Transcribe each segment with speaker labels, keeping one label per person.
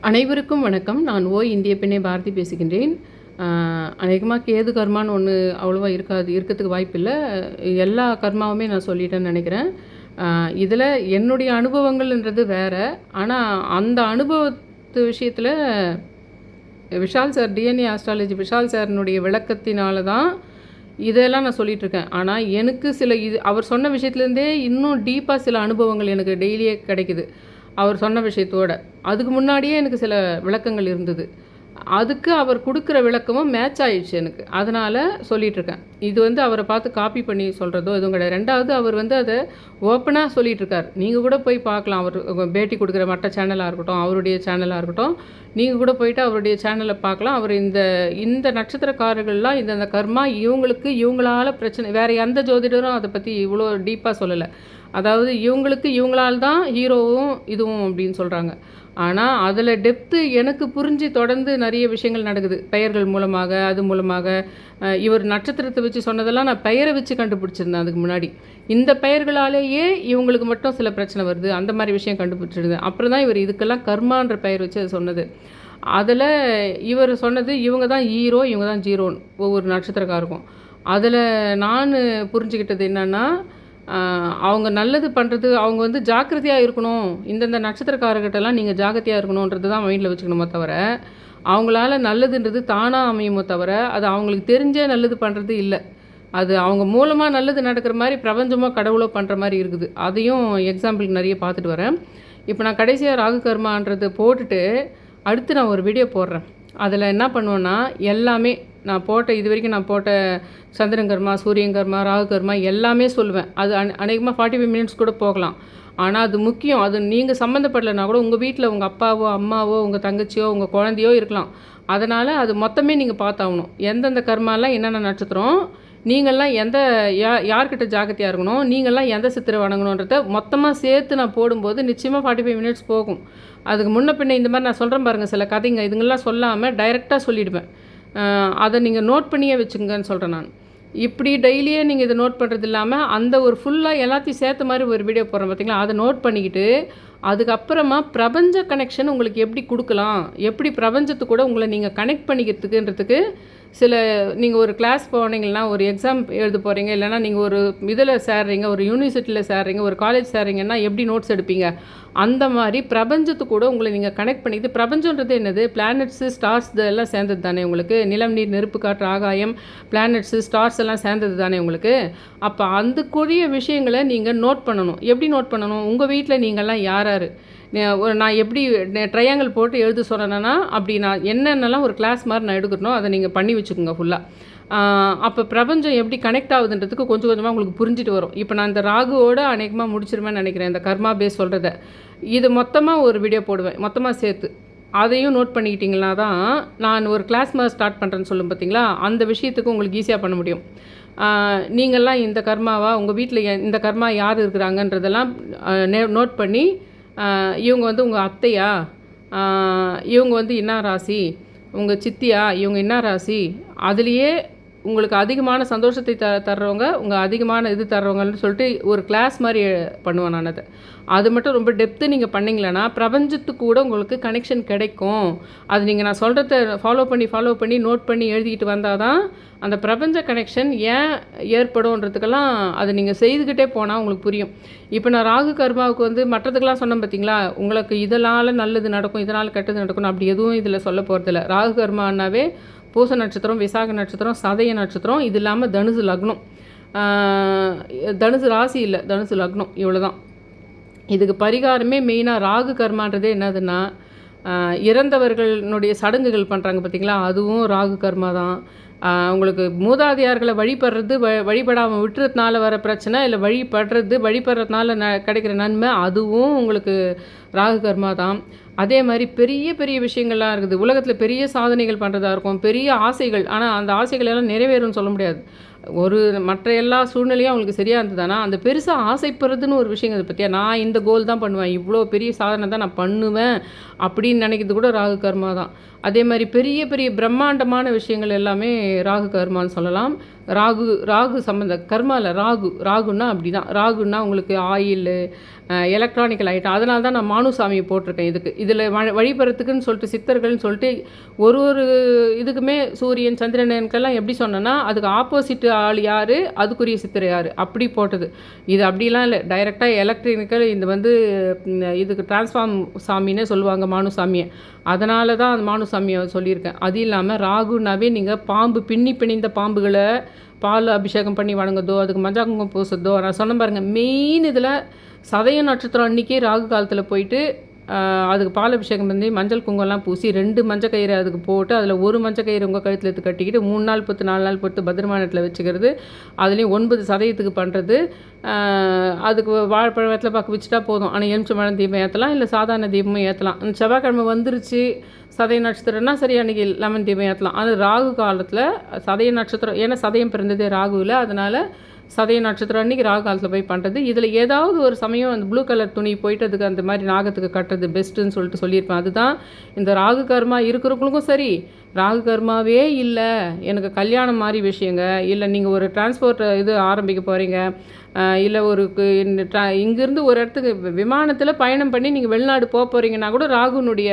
Speaker 1: அனைவருக்கும் வணக்கம். நான் இந்திய பெண்ணை பாரதி பேசுகின்றேன். அநேகமாக கேது கர்மான்னு ஒன்று அவ்வளோவா இருக்கறதுக்கு வாய்ப்பில்ல. எல்லா கர்மாவுமே நான் சொல்லிட்டேன்னு நினைக்கிறேன். இதில் என்னுடைய அனுபவங்கள்ன்றது வேறு. ஆனால் அந்த அனுபவத்து விஷயத்தில் Vishal sir DNA astrology Vishal சாரினுடைய விளக்கத்தினால தான் இதெல்லாம் நான் சொல்லிகிட்ருக்கேன். ஆனால் எனக்கு அவர் சொன்ன விஷயத்துலேருந்தே இன்னும் டீப்பாக சில அனுபவங்கள் எனக்கு டெய்லியே கிடைக்குது அவர் சொன்ன விஷயத்தோட. அதுக்கு முன்னாடியே எனக்கு சில விளக்கங்கள் இருந்தது. அதுக்கு அவர் கொடுக்குற விளக்கமும் மேட்ச் ஆயிடுச்சு எனக்கு. அதனால் சொல்லிகிட்ருக்கேன். இது அவரை பார்த்து காப்பி பண்ணி சொல்கிறதோ எதுவும் கிடையாது. ரெண்டாவது அவர் அதை ஓப்பனாக சொல்லிகிட்ருக்கார். நீங்கள் கூட போய் பார்க்கலாம். அவர் பேட்டி கொடுக்குற மற்ற சேனலாக இருக்கட்டும், அவருடைய சேனலாக இருக்கட்டும், நீங்கள் கூட போயிட்டு அவருடைய சேனலை பார்க்கலாம். அவர் இந்த நட்சத்திரக்காரர்கள்லாம் இந்த கர்மா இவங்களால் பிரச்சனை, வேறு எந்த ஜோதிடரும் அதை பற்றி இவ்வளோ டீப்பாக சொல்லலை. அதாவது இவங்களால் தான் ஹீரோவும் இதுவும் அப்படின்னு சொல்கிறாங்க. ஆனால் அதில் டெப்த்து எனக்கு புரிஞ்சு தொடர்ந்து நிறைய விஷயங்கள் நடக்குது. பெயர்கள் மூலமாக, அது மூலமாக. இவர் நட்சத்திரத்தை வச்சு சொன்னதெல்லாம் நான் பெயரை வச்சு கண்டுபிடிச்சிருந்தேன் அதுக்கு முன்னாடி. இந்த பெயர்களாலேயே இவங்களுக்கு மட்டும் சில பிரச்சனை வருது, அந்த மாதிரி விஷயம் கண்டுபிடிச்சிருந்தேன். அப்புறம் தான் இவர் இதுக்கெல்லாம் கர்மான்ற பெயர் வச்சு அது சொன்னது. அதில் இவர் சொன்னது இவங்க தான் ஹீரோ, இவங்க தான் ஜீரோன்னு ஒவ்வொரு நட்சத்திரக்காருக்கும். அதில் நான் புரிஞ்சுக்கிட்டது என்னென்னா, அவங்க நல்லது பண்ணுறது, அவங்க ஜாக்கிரதையாக இருக்கணும். இந்தந்த நட்சத்திரக்காரர்கிட்டலாம் நீங்கள் ஜாக்கிரதையாக இருக்கணுன்றது தான் மைண்டில் வச்சுக்கணுமோ தவிர, அவங்களால நல்லதுன்றது தானாக அமையுமோ தவிர, அது அவங்களுக்கு தெரிஞ்சே நல்லது பண்ணுறது இல்லை. அது அவங்க மூலமாக நல்லது நடக்கிற மாதிரி பிரபஞ்சமோ கடவுளோ பண்ணுற மாதிரி இருக்குது. அதையும் எக்ஸாம்பிளுக்கு நிறைய பார்த்துட்டு வரேன். இப்போ நான் கடைசியாக ராகு கர்மான்றது போட்டுட்டு அடுத்து நான் ஒரு வீடியோ போடுறேன். அதில் என்ன பண்ணுவேன்னா, எல்லாமே நான் இது வரைக்கும் நான் போட்ட சந்திரன் கர்மா, சூரியன் கர்மா, ராகு கர்மா எல்லாமே சொல்லுவேன். அது அநேகமாக 45 மினிட்ஸ் கூட போகலாம். ஆனால் அது முக்கியம். அது நீங்கள் சம்மந்தப்படலைன்னா கூட உங்கள் வீட்டில் உங்கள் அப்பாவோ, அம்மாவோ, உங்கள் தங்கச்சியோ, உங்கள் குழந்தையோ இருக்கலாம். அதனால் அது மொத்தமே நீங்கள் பார்த்தாகணும். எந்தெந்த கர்மாலாம் என்னென்ன நட்சத்திரம், நீங்கள்லாம் யார்கிட்ட ஜாக்கிரதையாக இருக்கணும், நீங்கள்லாம் எந்த சித்திரை வணங்கணுன்றத மொத்தமாக சேர்த்து நான் போடும்போது நிச்சயமாக 45 மினிட்ஸ் போகும். அதுக்கு முன்ன பின்ன இந்த மாதிரி நான் சொல்கிறேன் பாருங்கள், சில கதைங்க இதுங்கெல்லாம் சொல்லாமல் டைரெக்டாக சொல்லிவிடுவேன். அதை நீங்கள் நோட் பண்ணியே வச்சுங்கன்னு சொல்கிறேன் நான். இப்படி டெய்லியே நீங்கள் இதை நோட் பண்ணுறது இல்லாமல் அந்த ஒரு ஃபுல்லாக எல்லாத்தையும் சேர்த்த மாதிரி ஒரு வீடியோ போடுறேன் பார்த்தீங்களா, அதை நோட் பண்ணிக்கிட்டு அதுக்கப்புறமா பிரபஞ்ச கனெக்ஷன் உங்களுக்கு எப்படி கொடுக்கலாம், எப்படி பிரபஞ்சத்து கூட உங்களை நீங்கள் கனெக்ட் பண்ணிக்கிறதுக்குன்றதுக்கு நீங்கள் ஒரு கிளாஸ் போனீங்கன்னா, ஒரு எக்ஸாம் எழுத போகிறீங்க, இல்லைனா நீங்கள் ஒரு இதில் சேர்றீங்க, ஒரு யூனிவர்சிட்டியில் சேர்றீங்க, ஒரு காலேஜ் சேர்றீங்கன்னா எப்படி நோட்ஸ் எடுப்பீங்க, அந்த மாதிரி பிரபஞ்சத்து கூட உங்களை நீங்கள் கனெக்ட் பண்ணிக்கிட்டு, பிரபஞ்சன்றது என்னது, பிளானட்ஸு, ஸ்டார்ஸ் இதெல்லாம் சேர்ந்தது தானே உங்களுக்கு. நிலம், நீர், நெருப்பு, காற்று, ஆகாயம், பிளானட்ஸு, ஸ்டார்ஸ் எல்லாம் சேர்ந்தது தானே உங்களுக்கு. அப்போ அதுக்குரிய விஷயங்களை நீங்கள் நோட் பண்ணணும். எப்படி நோட் பண்ணணும், உங்கள் வீட்டில் நீங்கள்லாம் யார் நான் எப்படி ட்ரையாங்கிள் போட்டு எழுத சொன்னேன்னா, அப்படி நான் என்னென்னலாம் ஒரு கிளாஸ் மாதிரி நான் எடுக்கணும் அதை நீங்கள் பண்ணி வச்சுக்கோங்க ஃபுல்லாக. அப்போ பிரபஞ்சம் எப்படி கனெக்ட் ஆகுதுன்றதுக்கு கொஞ்சம் கொஞ்சமாக உங்களுக்கு புரிஞ்சுட்டு வரும். இப்போ நான் இந்த ராகுவோடு அநேகமாக முடிச்சிருவேன்னு நினைக்கிறேன், இந்த கர்மா பேஸ் சொல்கிறத. இது மொத்தமாக ஒரு வீடியோ போடுவேன், மொத்தமாக சேர்த்து. அதையும் நோட் பண்ணிக்கிட்டிங்கன்னா தான் நான் ஒரு கிளாஸ் மாதிரி ஸ்டார்ட் பண்ணுறேன்னு சொல்லும் பார்த்தீங்களா, அந்த விஷயத்துக்கு உங்களுக்கு ஈஸியாக பண்ண முடியும். நீங்கள்லாம் இந்த கர்மாவா, உங்கள் வீட்டில் இந்த கர்மா யார் இருக்கிறாங்கன்றதெல்லாம் நோட் பண்ணி, இவங்க உங்கள் அத்தையா, இவங்க என்ன ராசி, உங்கள் சித்தியா, இவங்க என்ன ராசி, அதுலேயே உங்களுக்கு அதிகமான சந்தோஷத்தை தர்றவங்க, உங்கள் அதிகமான இது தர்றவங்கன்னு சொல்லிட்டு ஒரு கிளாஸ் மாதிரி பண்ணுவேன் நான். அது மட்டும் ரொம்ப டெப்த்து நீங்கள் பண்ணிங்களேன்னா பிரபஞ்சத்துக்கு கூட உங்களுக்கு கனெக்ஷன் கிடைக்கும். அது நான் சொல்கிறத ஃபாலோ பண்ணி நோட் பண்ணி எழுதிக்கிட்டு வந்தால் தான் அந்த பிரபஞ்ச கனெக்ஷன் ஏன் ஏற்படும்ன்றதுக்கெல்லாம் அதை நீங்கள் செய்துக்கிட்டே போனால் உங்களுக்கு புரியும். இப்போ நான் ராகு கர்மாவுக்கு மற்றதுக்கெல்லாம் சொன்னேன் பார்த்தீங்களா, உங்களுக்கு இதனால் நல்லது நடக்கும், இதனால் கெட்டது நடக்கும், அப்படி எதுவும் இதில் சொல்ல போகிறதில்ல. ராகு கர்மானாவே பூச நட்சத்திரம், விசாக நட்சத்திரம், சதய நட்சத்திரம், இது இல்லாமல் தனுசு லக்னம், தனுசு ராசி இல்லை, தனுசு லக்னம், இவ்வளோ தான். இதுக்கு பரிகாரமே மெயினாக ராகு கர்மான்றதே என்னதுன்னா, இறந்தவர்களுடைய சடங்குகள் பண்ணுறாங்க பார்த்தீங்களா, அதுவும் ராகு கர்மா தான். உங்களுக்கு மூதாதையார்களை வழிபடாமல் விட்டுறதுனால வர பிரச்சனை, இல்லை வழிபடுறதுனால கிடைக்கிற நன்மை, அதுவும் உங்களுக்கு ராகு கர்மா தான். அதே மாதிரி பெரிய பெரிய விஷயங்கள்லாம் இருக்குது. உலகத்தில் பெரிய சாதனைகள் பண்ணுறதா இருக்கும், பெரிய ஆசைகள். ஆனால் அந்த ஆசைகள் எல்லாம் நிறைவேறும்னு சொல்ல முடியாது. மற்ற எல்லா சூழ்நிலையும் அவங்களுக்கு சரியாக இருந்ததுனா, அந்த பெருசாக ஆசைப்படுறதுன்னு ஒரு விஷயம் அதை பற்றியா, நான் இந்த கோல் தான் பண்ணுவேன், இவ்வளோ பெரிய சாதனை தான் நான் பண்ணுவேன் அப்படின்னு நினைக்கிறது கூட ராகு கர்மா தான். அதே மாதிரி பெரிய பெரிய பிரம்மாண்டமான விஷயங்கள் எல்லாமே ராகு கர்மான்னு சொல்லலாம். ராகு ராகு சம்மந்த கர்மாவில் ராகுன்னா அப்படி தான். ராகுன்னா உங்களுக்கு ஆயிலு, எலக்ட்ரானிக்கல் ஐட்டம். அதனால தான் நான் மானுசாமியை போட்டிருக்கேன் இதுக்கு. இதில் வழிபடுறதுக்குன்னு சொல்லிட்டு சித்தர்கள்னு சொல்லிட்டு ஒரு இதுக்குமே சூரியன் சந்திரனுக்கெல்லாம் எப்படி சொன்னேன்னா அதுக்கு ஆப்போசிட் ஆள் யார், அதுக்குரிய சித்தர் யார், அப்படி போட்டது. இது அப்படிலாம் இல்லை, டைரெக்டாக எலக்ட்ரிக்கல். இது வந்து இதுக்கு டிரான்ஸ்ஃபார்ம் சாமின்னே சொல்லுவாங்க மானுசாமியை. அதனால தான் அந்த மானுசாமியை சொல்லியிருக்கேன். அது இல்லாமல் ராகுனாவே நீங்கள் பாம்பு பிணிந்த பாம்புகளை பால் அபிஷேகம் பண்ணி வணங்குறதோ, அதுக்கு மஞ்சள் குங்குமம் பூசுறதோ, நான் சொன்ன பாருங்கள். மெயின் இதில் சதய நட்சத்திரம் அன்றைக்கி ராகு காலத்தில் போயிட்டு அதுக்கு பால் அபிஷேகம் பண்ணி மஞ்சள் குங்குமம்லாம் பூசி 2 மஞ்சள் கயிறு அதுக்கு போட்டு அதில் ஒரு மஞ்சள் கயிறு உங்கள் கழுத்தில் எடுத்து கட்டிக்கிட்டு 3 நாள் பொறுத்து 4 நாள் பொறுத்து பத்திரமானத்தில் வச்சுக்கிறது. அதுலேயும் 9 சதயத்துக்கு பண்ணுறது. அதுக்கு வாழைப்பழம் வெத்தலை பாக்கு வச்சுட்டா போதும். ஆனால் எலுமிச்சம்பழம் தீபம் ஏற்றலாம், இல்லை சாதாரண தீபமும் ஏற்றலாம். செவ்வாய்க்கிழமை வந்துருச்சு சதய நட்சத்திரம்னா சரி, அன்றைக்கி லெமன் தீபம் ஏற்றலாம். அது ராகு காலத்தில் சதய நட்சத்திரம், ஏன்னா சதயம் பிறந்ததே ராகுவில், அதனால் சதய நட்சத்திரம் அன்றைக்கி ராகு காலத்தில் போய் பண்ணுறது. இதில் ஏதாவது ஒரு சமயம் அந்த ப்ளூ கலர் துணி போயிட்டு அதுக்கு அந்த மாதிரி நாகத்துக்கு கட்டுறது பெஸ்ட்டுன்னு சொல்லிட்டு சொல்லியிருப்பேன். அதுதான் இந்த ராகு கர்மா இருக்கிறவங்களுக்கும் சரி, ராகு கர்மாவே இல்லை எனக்கு கல்யாணம் மாதிரி விஷயங்க, இல்லை நீங்கள் ஒரு டிரான்ஸ்போர்ட் இது ஆரம்பிக்க போகிறீங்க, இல்லை ஒரு இங்கேருந்து ஒரு இடத்துக்கு விமானத்தில் பயணம் பண்ணி நீங்கள் வெளிநாடு போக போகிறீங்கன்னா கூட ராகுனுடைய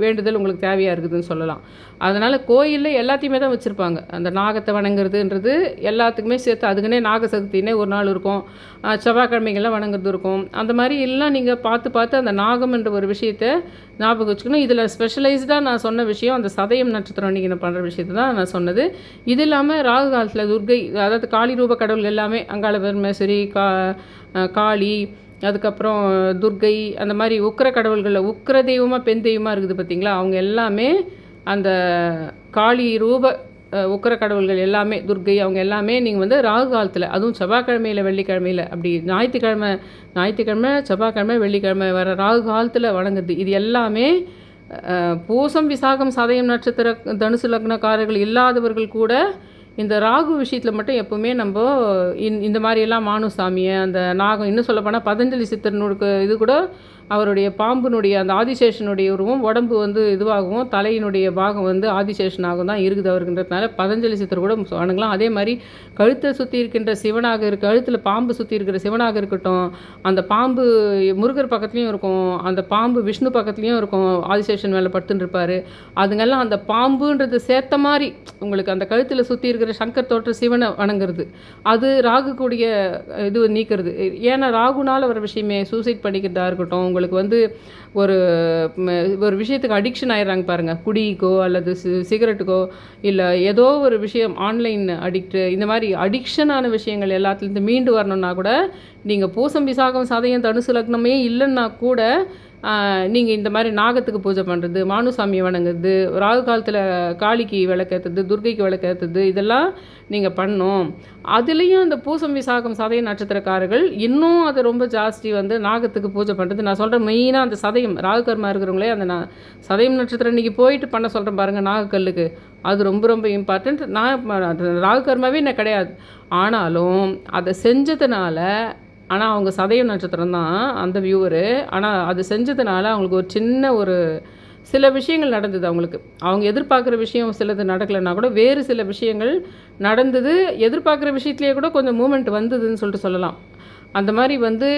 Speaker 1: வேண்டுதல் உங்களுக்கு தேவையாக இருக்குதுன்னு சொல்லலாம். அதனால் கோயிலில் எல்லாத்தையுமே தான் வச்சுருப்பாங்க. அந்த நாகத்தை வணங்குறதுன்றது எல்லாத்துக்குமே சேர்த்து அதுக்குன்னே நாக சதுர்த்தினே ஒரு நாள் இருக்கும், செவ்வாய்க்கிழமைகள்லாம் வணங்குறது இருக்கும். அந்த மாதிரி எல்லாம் நீங்கள் பார்த்து அந்த நாகம் என்ற ஒரு விஷயத்தை ஞாபகம் வச்சுக்கணும். இதில் ஸ்பெஷலைஸ்டாக நான் சொன்ன விஷயம் அந்த சதயம் நட்சத்திரம் அன்றைக்கி நான் பண்ணுற விஷயத்தை தான் நான் சொன்னது. இது இல்லாமல் ராகு காலத்தில் துர்கை, அதாவது காளி ரூப கடவுள் எல்லாமே, அங்காள பரமேஸ்வரி, காளி, அதுக்கப்புறம் துர்கை, அந்த மாதிரி உக்கிர கடவுள்களில் உக்கிர தெய்வமாக பெண் தெய்வமாக இருக்குது பார்த்திங்களா, அவங்க எல்லாமே அந்த காளி ரூப உக்கிர கடவுள்கள் எல்லாமே, துர்கை, அவங்க எல்லாமே நீங்கள் வந்து ராகு காலத்தில், அதுவும் செவ்வாய்க்கிழமையில் வெள்ளிக்கிழமையில், அப்படி ஞாயிற்றுக்கிழமை செவ்வாய்க்கிழமை வெள்ளிக்கிழமை வர ராகு காலத்தில் வணங்குறது. இது எல்லாமே பூசம் விசாகம் சதயம் நட்சத்திர தனுசு லக்னக்காரர்கள் இல்லாதவர்கள் கூட இந்த ராகு விஷயத்தில் மட்டும் எப்போவுமே நம்ம இந்த மாதிரியெல்லாம் மானுசாமியை, அந்த நாகம், இன்னும் சொல்லப்போனால் பதஞ்சலி சித்தர்னுக்கு இது கூட அவருடைய பாம்புனுடைய அந்த ஆதிசேஷனுடைய உருவம் உடம்பு வந்து இதுவாகவும் தலையினுடைய பாகம் வந்து ஆதிசேஷனாகவும் தான் இருக்குது அவருக்குன்றதுனால பதஞ்சலி சித்தர் கூட வணங்கலாம். அதே மாதிரி கழுத்தை சுற்றி இருக்கின்ற சிவனாக கழுத்தில் பாம்பு சுற்றி இருக்கிற சிவனாக இருக்கட்டும், அந்த பாம்பு முருகர் பக்கத்துலேயும் இருக்கும், அந்த பாம்பு விஷ்ணு பக்கத்துலேயும் இருக்கும், ஆதிசேஷன் மேலே படுத்துன்னு இருப்பார். அதுங்கெல்லாம் அந்த பாம்புன்றது சேர்த்த மாதிரி உங்களுக்கு அந்த கழுத்தில் சுற்றி இருக்கிற சங்கர் தோற்ற சிவனை வணங்குறது, அது ராகு கூடிய இது நீக்கிறது. ஏன்னா ராகுனால் வர விஷயமே சூசைட் பண்ணிக்கிறதா இருக்கட்டும், உங்களுக்கு வந்து ஒரு விஷயத்துக்கு அடிக்ஷன் ஆயிடுறாங்க பாருங்கள், குடிக்கோ அல்லது சிகரெட்டுக்கோ, இல்லை ஏதோ ஒரு விஷயம் ஆன்லைன் அடிக்ட், இந்த மாதிரி அடிக்ஷனான விஷயங்கள் எல்லாத்துலேருந்து மீண்டு வரணுன்னா கூட நீங்கள் பூசம் விசாகம் சதயம் தனுசு லக்னமே இல்லைன்னா கூட நீங்கள் இந்த மாதிரி நாகத்துக்கு பூஜை பண்ணுறது, மானுசாமியை வணங்குறது, ராகு காலத்தில் காளிக்கு விளக்கேற்றுறது, துர்கைக்கு விளக்கேற்றுறது, இதெல்லாம் நீங்கள் பண்ணணும். அதுலேயும் அந்த பூசம் விசாகம் சதய நட்சத்திரக்காரர்கள் இன்னும் அதை ரொம்ப ஜாஸ்தி வந்து நாகத்துக்கு பூஜை பண்ணுறது. நான் சொல்கிறேன் மெயினாக அந்த சதயம் ராகு கர்மா இருக்கிறவங்களே அந்த சதயம் நட்சத்திரம் இன்றைக்கி போயிட்டு பண்ண சொல்கிறேன் பாருங்கள் நாகக்கல்லுக்கு, அது ரொம்ப ரொம்ப இம்பார்ட்டண்ட். ராகு கர்மாவே என்ன கிடையாது, ஆனாலும் அதை செஞ்சதுனால, ஆனால் அவங்க சதய நட்சத்திரம் தான் அந்த வியூவரு, ஆனால் அது செஞ்சதுனால அவங்களுக்கு ஒரு சின்ன சில விஷயங்கள் நடந்தது. அவங்க எதிர்பார்க்குற விஷயம் சிலது நடக்கலைன்னா கூட வேறு சில விஷயங்கள் நடந்தது, எதிர்பார்க்குற விஷயத்துலேயே கூட கொஞ்சம் மூமெண்ட் வந்ததுன்னு சொல்லிட்டு சொல்லலாம். அந்த மாதிரி வந்து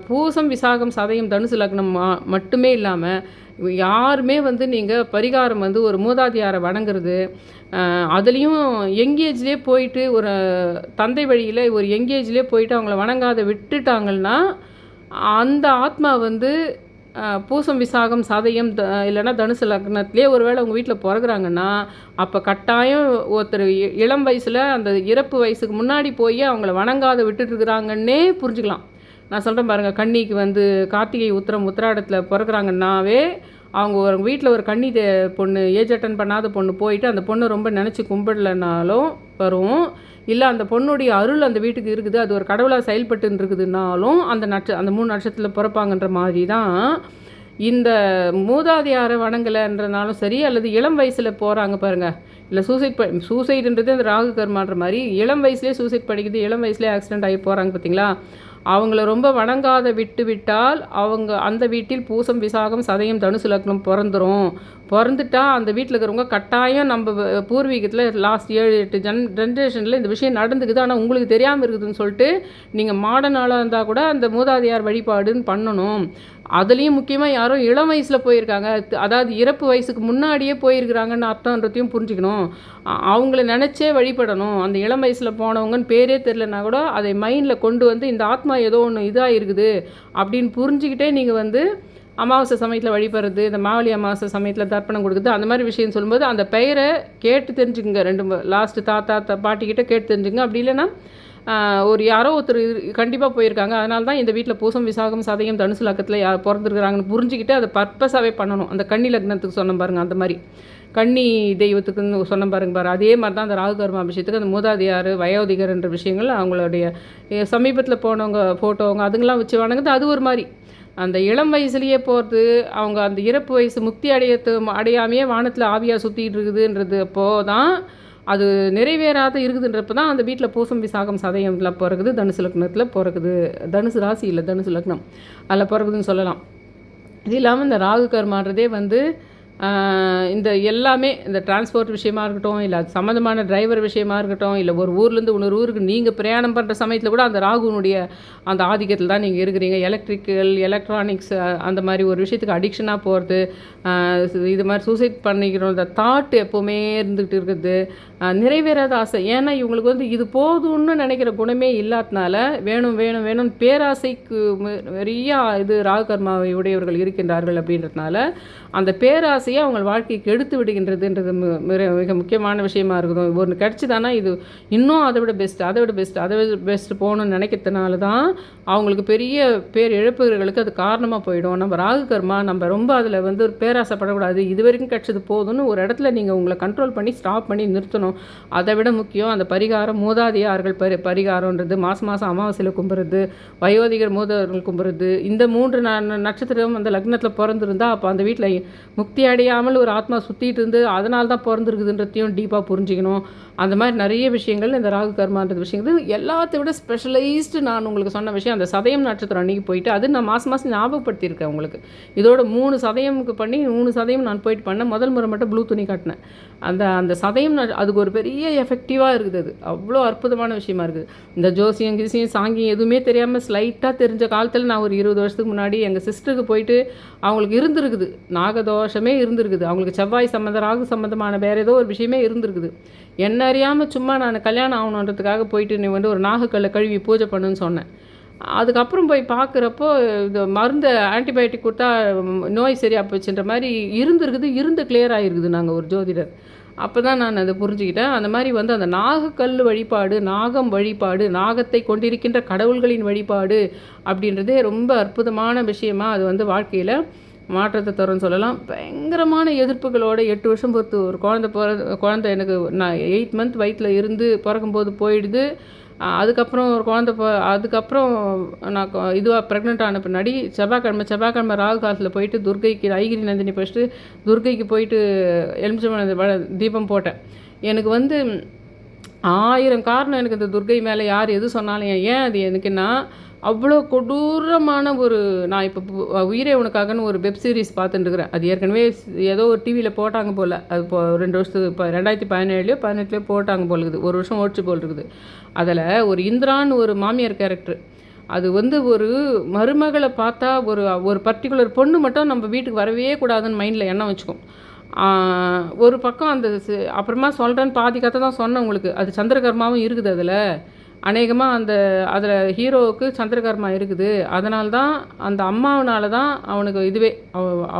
Speaker 1: பூசம் விசாகம் சதயம் தனுசு லக்னம் மட்டுமே இல்லாமல் யாருமே வந்து நீங்கள் பரிகாரம் வந்து ஒரு மூதாதியாரை வணங்குறது, அதுலேயும் யங்கேஜ்லேயே போயிட்டு ஒரு தந்தை வழியில் ஒரு யங்கேஜ்லேயே போயிட்டு அவங்கள வணங்காத விட்டுட்டாங்கன்னா அந்த ஆத்மா வந்து பூசம் விசாகம் சதயம் இல்லைன்னா தனுசு லக்னத்திலே ஒரு வேளை உங்கள் வீட்டில் பிறகுறாங்கன்னா அப்போ கட்டாயம் ஒருத்தர் இளம் வயசில் அந்த இறப்பு வயசுக்கு முன்னாடி போய் அவங்கள வணங்காத விட்டுட்டுருக்குறாங்கன்னே புரிஞ்சுக்கலாம். நான் சொல்கிறேன் பாருங்கள், கன்னிக்கு வந்து கார்த்திகை உத்திராடத்தில் பிறகுறாங்கன்னாவே அவங்க ஒரு வீட்டில் ஒரு கன்னி பொண்ணு ஏஜ் அட்டன் பண்ணாத பொண்ணு போயிட்டு அந்த பொண்ணை ரொம்ப நினச்சி கும்பிடலைனாலும் வரும், இல்லை அந்த பொண்ணுடைய அருள் அந்த வீட்டுக்கு இருக்குது, அது ஒரு கடவுளாக செயல்பட்டு இருக்குதுன்னாலும் அந்த 3 நட்சத்திரத்தில் பிறப்பாங்கன்ற மாதிரி தான் இந்த மூதாதையாரை வணங்கலைன்றனாலும் சரி, அல்லது இளம் வயசில் போகிறாங்க பாருங்கள், இல்லை சூசைடுன்றது அந்த ராகு கர்மான்ற மாதிரி இளம் வயசுலேயே சூசைட் படிக்குது, இளம் வயசுலேயே ஆக்சிடென்ட் ஆகி போகிறாங்க பார்த்தீங்களா, அவங்கள ரொம்ப வணங்காத விட்டால் அவங்க அந்த வீட்டில் பூசம் விசாகம் சதயம் தனுசு லக்னம் பிறந்துட்டா அந்த வீட்டில் இருக்கிறவங்க கட்டாயம் நம்ம பூர்வீகத்தில் லாஸ்ட் 7-8 ஜென்ரேஷனில் இந்த விஷயம் நடந்துக்குது, ஆனால் உங்களுக்கு தெரியாமல் இருக்குதுன்னு சொல்லிட்டு நீங்கள் மாடர்ன் ஆளாக இருந்தால் கூட அந்த மூதாதையார் வழிபாடுன்னு பண்ணணும். அதுலேயும் முக்கியமாக யாரும் இளம் வயசில் போயிருக்காங்க, அதாவது இறப்பு வயசுக்கு முன்னாடியே போயிருக்கிறாங்கன்னு அர்த்தன்றதையும் புரிஞ்சுக்கணும். அவங்கள நினச்சே வழிபடணும். அந்த இளம் வயசில் போனவங்கன்னு பேரே தெரிலனா கூட அதை மைண்டில் கொண்டு வந்து இந்த ஆத்மா ஏதோ ஒன்று இதாக இருக்குது அப்படின்னு புரிஞ்சுக்கிட்டே நீங்கள் வந்து அமாவாசை சமயத்தில் வழிபடுறது, இந்த மாவலி அமாவாசை சமயத்தில் தர்ப்பணம் கொடுக்குறது, அந்த மாதிரி விஷயம் சொல்லும்போது அந்த பெயரை கேட்டு தெரிஞ்சுக்குங்க. 2 லாஸ்ட்டு தாத்தா பாட்டிக்கிட்ட கேட்டு தெரிஞ்சுங்க. அப்படி இல்லைன்னா ஒரு யாரோ ஒருத்தர் கண்டிப்பாக போயிருக்காங்க, அதனால தான் இந்த வீட்டில் பூசம் விசாகம் சதயம் தனுசு லக்கத்தில் யார் பிறந்திருக்கிறாங்கன்னு புரிஞ்சுக்கிட்டு அதை பர்பஸாகவே பண்ணணும். அந்த கன்னி லக்னத்துக்கு சொன்ன பாருங்கள், அந்த மாதிரி கன்னி தெய்வத்துக்குன்னு சொன்ன பாருங்க அதே மாதிரி தான் அந்த ராகு கர்மா விஷயத்துக்கு அந்த மூதாதையார் வயோதிகர் என்ற விஷயங்கள் அவங்களுடைய சமீபத்தில் போனவங்க ஃபோட்டோவங்க அதுங்கெல்லாம் வச்சு வணங்குது. அது ஒரு மாதிரி அந்த இளம் வயசுலேயே போகிறது, அவங்க அந்த இறப்பு வயசு முக்தி அடையாமையே வானத்தில் ஆவியாக சுற்றிட்டு இருக்குதுன்றது அப்போது தான் அது நிறைவேறாத இருக்குதுன்றப்ப தான் அந்த வீட்டில் பூசம் விசாகம் சதயம்லாம் பிறகுது, தனுசு லக்னத்தில் பிறகுது. தனுசு ராசி இல்லை, தனுசு லக்னம் அதில் பிறகுதுன்னு சொல்லலாம். இது இல்லாமல் இந்த ராகு கர்மான்றதே வந்து இந்த எல்லாமே இந்த டிரான்ஸ்போர்ட் விஷயமா இருக்கட்டும், இல்லை அது சம்மந்தமான டிரைவர் விஷயமா இருக்கட்டும், இல்லை ஒரு ஊர்லேருந்து இன்னொரு ஊருக்கு நீங்கள் பிரயாணம் பண்ணுற சமயத்தில் கூட அந்த ராகுனுடைய அந்த ஆதிக்கத்தில் தான் நீங்கள் இருக்கிறீங்க. எலக்ட்ரானிக்ஸ் அந்த மாதிரி ஒரு விஷயத்துக்கு அடிக்ஷனாக போகிறது, இது மாதிரி சூசைட் பண்ணிக்கிறோம், இந்த தாட் எப்போவுமே இருந்துகிட்டு இருக்குது, நிறைவேறாத ஆசை. ஏன்னா இவங்களுக்கு வந்து இது போதும்னு நினைக்கிற குணமே இல்லாதனால வேணும் வேணும் வேணும் பேராசைக்கு நிறைய இது ராகு கர்மாவை உடையவர்கள் இருக்கின்றார்கள். அப்படின்றதுனால அந்த பேராசையை அவங்க வாழ்க்கைக்கு எடுத்து விடுகின்றதுன்றது மிக முக்கியமான விஷயமா இருக்குது. ஒன்று கிடச்சிதானா இது இன்னும் அதை விட பெஸ்ட் போகணும்னு நினைக்கிறதுனால தான் அவங்களுக்கு பெரிய பேர் இழப்புகளுக்கு அது காரணமாக போயிடும். நம்ம ராகு கர்மா நம்ம ரொம்ப அதில் வந்து ஒரு பேராசைப்படக்கூடாது. இது வரைக்கும் கிடச்சது போதும்னு ஒரு இடத்துல நீங்கள் உங்களை கண்ட்ரோல் பண்ணி ஸ்டாப் பண்ணி நிறுத்தணும். அதை விட முக்கியம் அந்த பரிகாரம், மூதாதையார்கள் பரிகாரம்ன்றது, மாதம் அமாவாசையில் கும்புறது, வயோதிகர் மூதாதையர்கள் கும்புறது, இந்த 3 நட்சத்திரம் அந்த லக்னத்தில் பிறந்திருந்தா அப்போ அந்த வீட்டில் முக்தி அடையாமல் ஒரு ஆத்மா சுற்றிட்டு இருந்து அதனால தான் பிறந்திருக்குதுன்றதையும் டீப்பாக புரிஞ்சிக்கணும். அந்த மாதிரி நிறைய விஷயங்கள் இந்த ராகு கர்மான்றது விஷயங்கள் எல்லாத்தை விட ஸ்பெஷலைஸ்டு. நான் உங்களுக்கு சொன்ன விஷயம் அந்த சதயம் நட்சத்திரம் அன்றைக்கி போயிட்டு அது நான் மாதம் ஞாபகப்படுத்தியிருக்கேன் உங்களுக்கு. இதோட 3 சதயமுக்கு பண்ணி 3 சதயம் நான் போயிட்டு பண்ணேன். முதல் முறை மட்டும் ப்ளூ துணி காட்டினேன். அந்த சதயம் அதுக்கு ஒரு பெரிய எஃபெக்டிவாக இருக்குது. அது அவ்வளோ அற்புதமான விஷயமா இருக்குது. இந்த ஜோசியம் சாங்கியம் எதுவுமே தெரியாமல் ஸ்லைட்டாக தெரிஞ்ச காலத்தில் நான் ஒரு 20 வருஷத்துக்கு முன்னாடி எங்கள் சிஸ்டருக்கு போயிட்டு அவங்களுக்கு இருந்திருக்குது, நாகதோஷமே இருந்திருக்குது, அவங்களுக்கு செவ்வாய் ராகு சம்மந்தமான வேறு ஏதோ ஒரு விஷயமே இருந்திருக்குது. என்ன அறியாமல் சும்மா நான் கல்யாணம் ஆகணுன்றதுக்காக போயிட்டு நீ வந்து ஒரு நாகக்கல்லை கழுவி பூஜை பண்ணுன்னு சொன்னேன். அதுக்கப்புறம் போய் பார்க்குறப்போ இந்த மருந்து ஆன்டிபயோட்டிக் கொடுத்தா நோய் சரியாக போச்சுன்ற மாதிரி இருந்து கிளியர் ஆகிருக்குது. நாங்கள் ஒரு ஜோதிடர் அப்போ தான் நான் அதை புரிஞ்சுக்கிட்டேன். அந்த மாதிரி வந்து அந்த நாகக்கல் வழிபாடு, நாகம் வழிபாடு, நாகத்தை கொண்டிருக்கின்ற கடவுள்களின் வழிபாடு அப்படின்றதே ரொம்ப அற்புதமான விஷயமா அது வந்து வாழ்க்கையில் மாற்றத்தை தரும்னு சொல்லலாம். பயங்கரமான எதிர்ப்புகளோட 8 வருஷம் பொறுத்து ஒரு குழந்தை எனக்கு நான் 8 மந்த் வயிற்றில் இருந்து பிறக்கும்போது போயிடுது. அதுக்கப்புறம் ஒரு அதுக்கப்புறம் நான் இதுவாக ப்ரெக்னென்ட் ஆன பின்னாடி செவ்வாய்க்கிழமை ராகு காலத்தில் போயிட்டு துர்க்கைக்கு ஐகிரி நந்தினி ஃபஸ்ட்டு துர்க்கைக்கு போயிட்டு எலுமிச்சம்பழம் தீபம் போட்டேன். எனக்கு வந்து 1000 காரணம் எனக்கு இந்த துர்க்கை மேலே யார் எது சொன்னாலும் ஏன் அது எனக்குன்னா அவ்வளோ கொடூரமான ஒரு நான் இப்போ உயிரே உனக்காகன்னு ஒரு வெப் சீரிஸ் பார்த்துட்டுருக்குறேன். அது ஏற்கனவே ஏதோ ஒரு டிவியில் போட்டாங்க போல். அது இப்போ 2 வருஷத்துக்கு இப்போ 2017 18 போட்டாங்க போல் இருக்குது. 1 வருஷம் ஓடிச்சு போல் இருக்குது. அதில் ஒரு இந்திரான்னு ஒரு மாமியார் கேரக்டர். அது வந்து ஒரு மருமகளை பார்த்தா ஒரு பர்டிகுலர் பொண்ணு மட்டும் நம்ம வீட்டுக்கு வரவே கூடாதுன்னு மைண்டில் எண்ணம் வச்சுக்கும். ஒரு பக்கம் அந்த அப்புறமா சொல்கிறேன்னு பாதி கதை தான் சொன்னேன் உங்களுக்கு. அது சந்திரகர்மாவும் இருக்குது அதில். அநேகமாக அதில் ஹீரோவுக்கு சந்திரகர்மா இருக்குது. அதனால தான் அந்த அம்மாவனால தான் அவனுக்கு இதுவே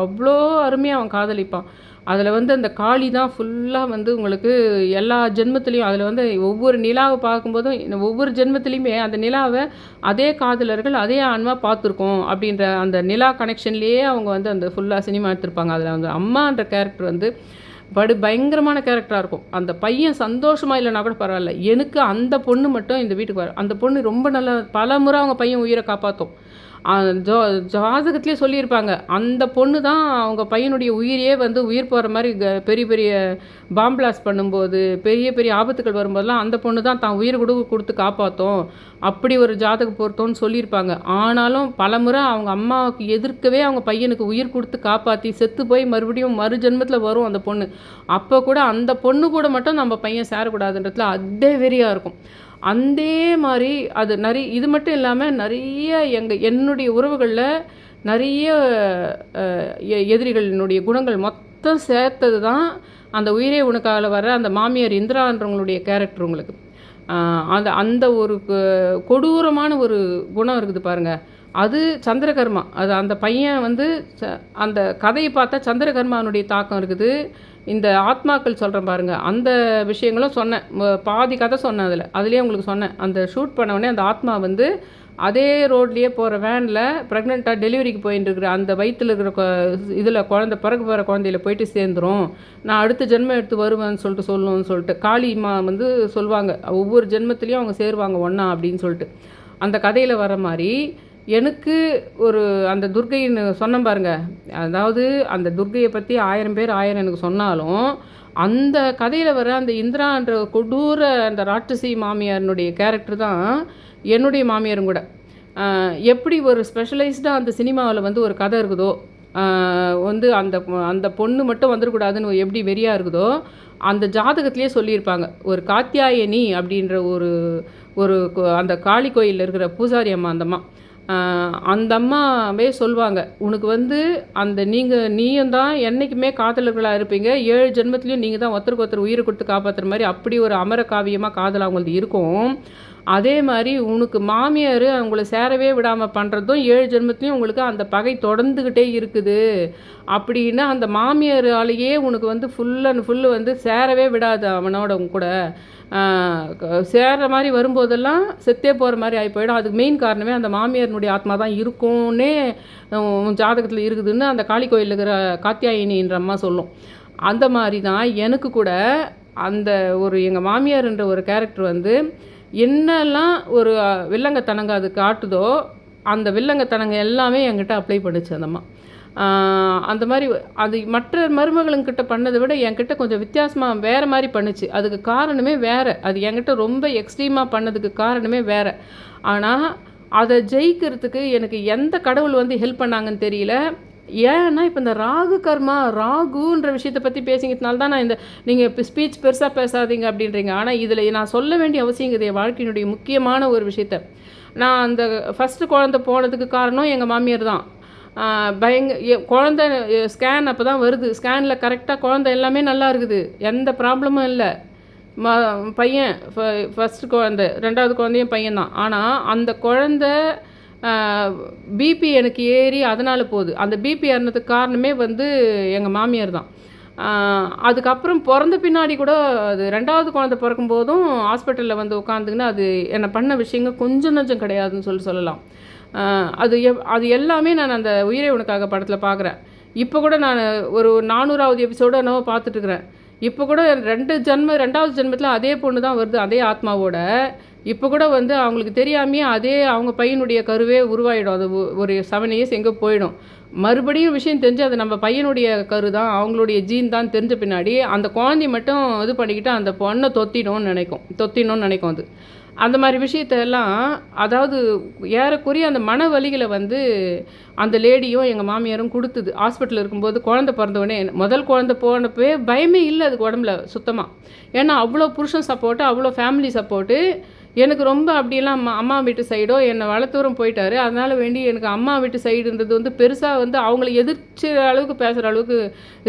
Speaker 1: அவ்வளோ அருமையாக அவன் காதலிப்பான். அதில் வந்து அந்த காளி தான் ஃபுல்லாக வந்து உங்களுக்கு எல்லா ஜென்மத்துலேயும் அதில் வந்து ஒவ்வொரு நிலாவை பார்க்கும்போதும் ஒவ்வொரு ஜென்மத்துலேயுமே அந்த நிலாவை அதே காதலர்கள் அதே ஆன்மா பார்த்துருக்கோம் அப்படின்ற அந்த நிலா கனெக்ஷன்லேயே அவங்க வந்து அந்த ஃபுல்லாக சினிமா எடுத்திருப்பாங்க. அதில் வந்து அம்மான்ற கேரக்டர் வந்து பயங்கரமான கேரக்டராக இருக்கும். அந்த பையன் சந்தோஷமாக இல்லைனா கூட பரவாயில்ல, எனக்கு அந்த பொண்ணு மட்டும் இந்த வீட்டுக்கு வர அந்த பொண்ணு ரொம்ப நல்லா பல முறை அவங்க பையன் உயிரை காப்பாற்றும். ஜாதகத்திலே சொல்லியிருப்பாங்க. அந்த பொண்ணு தான் அவங்க பையனுடைய உயிரையே வந்து உயிர் போகிற மாதிரி பெரிய பெரிய பாம் பிளாஸ்ட் பண்ணும்போது, பெரிய பெரிய ஆபத்துக்கள் வரும்போதெல்லாம் அந்த பொண்ணு தான் தான் உயிர் கூட கொடுத்து காப்பாற்றும். அப்படி ஒரு ஜாதக பொருத்தம்னு சொல்லியிருப்பாங்க. ஆனாலும் பலமுறை அவங்க அம்மாவுக்கு எதிர்க்கவே அவங்க பையனுக்கு உயிர் கொடுத்து காப்பாற்றி செத்து போய் மறுபடியும் மறு ஜென்மத்தில் வரும் அந்த பொண்ணு. அப்போ கூட அந்த பொண்ணு கூட மட்டும் நம்ம பையன் சேரக்கூடாதுன்றதுல அதே வெறியாக இருக்கும். அதே மாதிரி அது இது மட்டும் இல்லாமல் நிறைய என்னுடைய உறவுகளில் நிறைய எதிரிகளினுடைய குணங்கள் மொத்தம் சேர்த்தது தான் அந்த உயிரே உனக்கால வர அந்த மாமியார் இந்திரான்றவங்களுடைய கேரக்டர். உங்களுக்கு அந்த ஒரு கொடூரமான ஒரு குணம் இருக்குது பாருங்கள். அது சந்திரகர்மா. அது அந்த பையன் வந்து அந்த கதையை பார்த்தா சந்திரகர்மானுடைய தாக்கம் இருக்குது. இந்த ஆத்மாக்கள் சொல்கிறேன் பாருங்கள், அந்த விஷயங்களும் சொன்னேன். பாதி கதை சொன்னேன் அதுலேயே உங்களுக்கு சொன்னேன். அந்த ஷூட் பண்ணவுடனே அந்த ஆத்மா வந்து அதே ரோட்லேயே போகிற வேனில் ப்ரெக்னெண்ட்டாக டெலிவரிக்கு போயின்னு இருக்கிற அந்த வயிற்றில் இருக்கிற இதில் பிறகு போகிற குழந்தையில போயிட்டு சேர்ந்துரும். நான் அடுத்த ஜென்மம் எடுத்து வருவேன்னு சொல்லணும்னு சொல்லிட்டு காளிமா வந்து சொல்லுவாங்க. ஒவ்வொரு ஜென்மத்துலேயும் அவங்க சேருவாங்க ஒன்றா அப்படின்னு சொல்லிட்டு அந்த கதையில் வர மாதிரி எனக்கு ஒரு அந்த துர்க்கைன்னு சொன்ன பாருங்க. அதாவது அந்த துர்க்கையை பற்றி 1000 பேர் 1000 எனக்கு சொன்னாலும் அந்த கதையில் வர அந்த இந்திரான்ற கொடூர அந்த ராட்சசி மாமியாரினுடைய கேரக்டர் தான் என்னுடைய மாமியாரும் கூட. எப்படி ஒரு ஸ்பெஷலைஸ்டாக அந்த சினிமாவில் வந்து ஒரு கதை இருக்குதோ, வந்து அந்த அந்த பொண்ணு மட்டும் வந்துடக்கூடாதுன்னு எப்படி வெறியாக இருக்குதோ, அந்த ஜாதகத்திலே சொல்லியிருப்பாங்க. ஒரு காத்தியாயனி அப்படின்ற ஒரு ஒரு அந்த காளி கோயிலில் இருக்கிற பூசாரி அம்மா, அந்த அம்மாவே சொல்லுவாங்க, உனக்கு வந்து அந்த நீயும் தான் என்றைக்குமே காதலர்களாக இருப்பீங்க, 7 ஜென்மத்துலேயும் நீங்கள் தான் ஒருத்தருக்கு ஒருத்தர் உயிரை கொடுத்து காப்பாற்றுற மாதிரி அப்படி ஒரு அமர காவியமாக காதல் அவங்களது இருக்கும். அதே மாதிரி உனக்கு மாமியார் அவங்கள சேரவே விடாமல் பண்ணுறதும் 7 ஜென்மத்துலேயும் உங்களுக்கு அந்த பகை தொடர்ந்துக்கிட்டே இருக்குது. அப்படின்னா அந்த மாமியாராலேயே உனக்கு வந்து ஃபுல் அண்ட் ஃபுல்லு வந்து சேரவே விடாது அவனோட கூட. சேர்ற மாதிரி வரும்போதெல்லாம் செத்தே போகிற மாதிரி ஆகி போயிடும். அதுக்கு மெயின் காரணமே அந்த மாமியாரினுடைய ஆத்மா தான் இருக்கும்னே ஜாதகத்தில் இருக்குதுன்னு அந்த காளி கோயிலில் இருக்கிற காத்தியாயினின்ற அம்மா சொல்லும். அந்த மாதிரி தான் எனக்கு கூட அந்த ஒரு எங்கள் மாமியார்ன்ற ஒரு கேரக்டர் வந்து என்னெல்லாம் ஒரு வில்லங்கத்தனங்க அது காட்டுதோ அந்த வில்லங்கத்தனங்க எல்லாமே என்கிட்ட அப்ளை பண்ணிச்சு அந்த அம்மா. அந்த மாதிரி அது மற்ற மருமகளுங்கிட்ட பண்ணதை விட என்கிட்ட கொஞ்சம் வித்தியாசமாக வேறு மாதிரி பண்ணுச்சு. அதுக்கு காரணமே வேறு. அது என்கிட்ட ரொம்ப எக்ஸ்ட்ரீமாக பண்ணதுக்கு காரணமே வேறு. ஆனால் அதை ஜெயிக்கிறதுக்கு எனக்கு எந்த கடவுள் வந்து ஹெல்ப் பண்ணாங்கன்னு தெரியல. ஏன்னா இப்போ இந்த ராகு கர்மா ராகுன்ற விஷயத்தை பற்றி பேசிக்கிறதுனால தான் நான் இந்த நீங்கள் இப்போ ஸ்பீச் பெருசாக பேசாதீங்க அப்படின்றீங்க. ஆனால் இதில் நான் சொல்ல வேண்டிய அவசியங்கிறது என் வாழ்க்கையினுடைய முக்கியமான ஒரு விஷயத்த. நான் அந்த ஃபஸ்ட்டு குழந்தை போனதுக்கு காரணம் எங்கள் மாமியார் தான். குழந்த ஸ்கேன் அப்போ தான் வருது. ஸ்கேனில் கரெக்டாக குழந்தை எல்லாமே நல்லா இருக்குது, எந்த ப்ராப்ளமும் இல்லை. பையன் ஃபஸ்ட்டு குழந்தை, 2வது குழந்தையும் பையன்தான். ஆனால் அந்த குழந்தை பிபி எனக்கு ஏறி அதனால் போகுது. அந்த பிபி ஏறினதுக்கு காரணமே வந்து எங்கள் மாமியார் தான். அதுக்கப்புறம் பிறந்த பின்னாடி கூட அது 2வது குழந்தை பிறக்கும்போதும் ஹாஸ்பிட்டலில் வந்து உட்காந்துக்கின்னு அது என்னை பண்ண விஷயங்கள் கொஞ்சம் நஞ்சம் கிடையாதுன்னு சொல்லலாம். அது எல்லாமே நான் அந்த உயிரே உனக்காக படத்தில் பார்க்குறேன். இப்போ கூட நான் ஒரு 400வது எபிசோடு என்னவோ பார்த்துட்ருக்குறேன். இப்போ கூட 2வது ஜென்மத்தில் அதே பொண்ணு தான் வருது, அதே ஆத்மாவோட. இப்போ கூட வந்து அவங்களுக்கு தெரியாமையே அதே அவங்க பையனுடைய கருவே உருவாயிடும். அது ஒரு 7 years எங்கே போயிடும். மறுபடியும் விஷயம் தெரிஞ்சு அது நம்ம பையனுடைய கரு தான், அவங்களுடைய ஜீன் தான் தெரிஞ்ச பின்னாடி அந்த குழந்தை மட்டும் இது பண்ணிக்கிட்டு அந்த பொண்ணை தொத்திடணும்னு நினைக்கும். அது அந்த மாதிரி விஷயத்தெல்லாம், அதாவது ஏறக்குறைய அந்த மன வலிகளை வந்து அந்த லேடியும் எங்கள் மாமியாரும் கொடுத்துது. ஹாஸ்பிட்டலில் இருக்கும்போது குழந்தை பிறந்தவுடனே முதல் குழந்தை போனப்பவே பயமே இல்லை அதுக்கு உடம்புல சுத்தமாக. ஏன்னா அவ்வளோ புருஷன் சப்போர்ட்டு, அவ்வளோ ஃபேமிலி சப்போர்ட்டு. எனக்கு ரொம்ப அப்படியெல்லாம் அம்மா வீட்டு சைடோ என்னை வளர்த்தூரம் போயிட்டார். அதனால் வேண்டி எனக்கு அம்மா வீட்டு சைடுன்றது வந்து பெருசாக வந்து அவங்கள எதிர்க்கிற அளவுக்கு பேசுகிற அளவுக்கு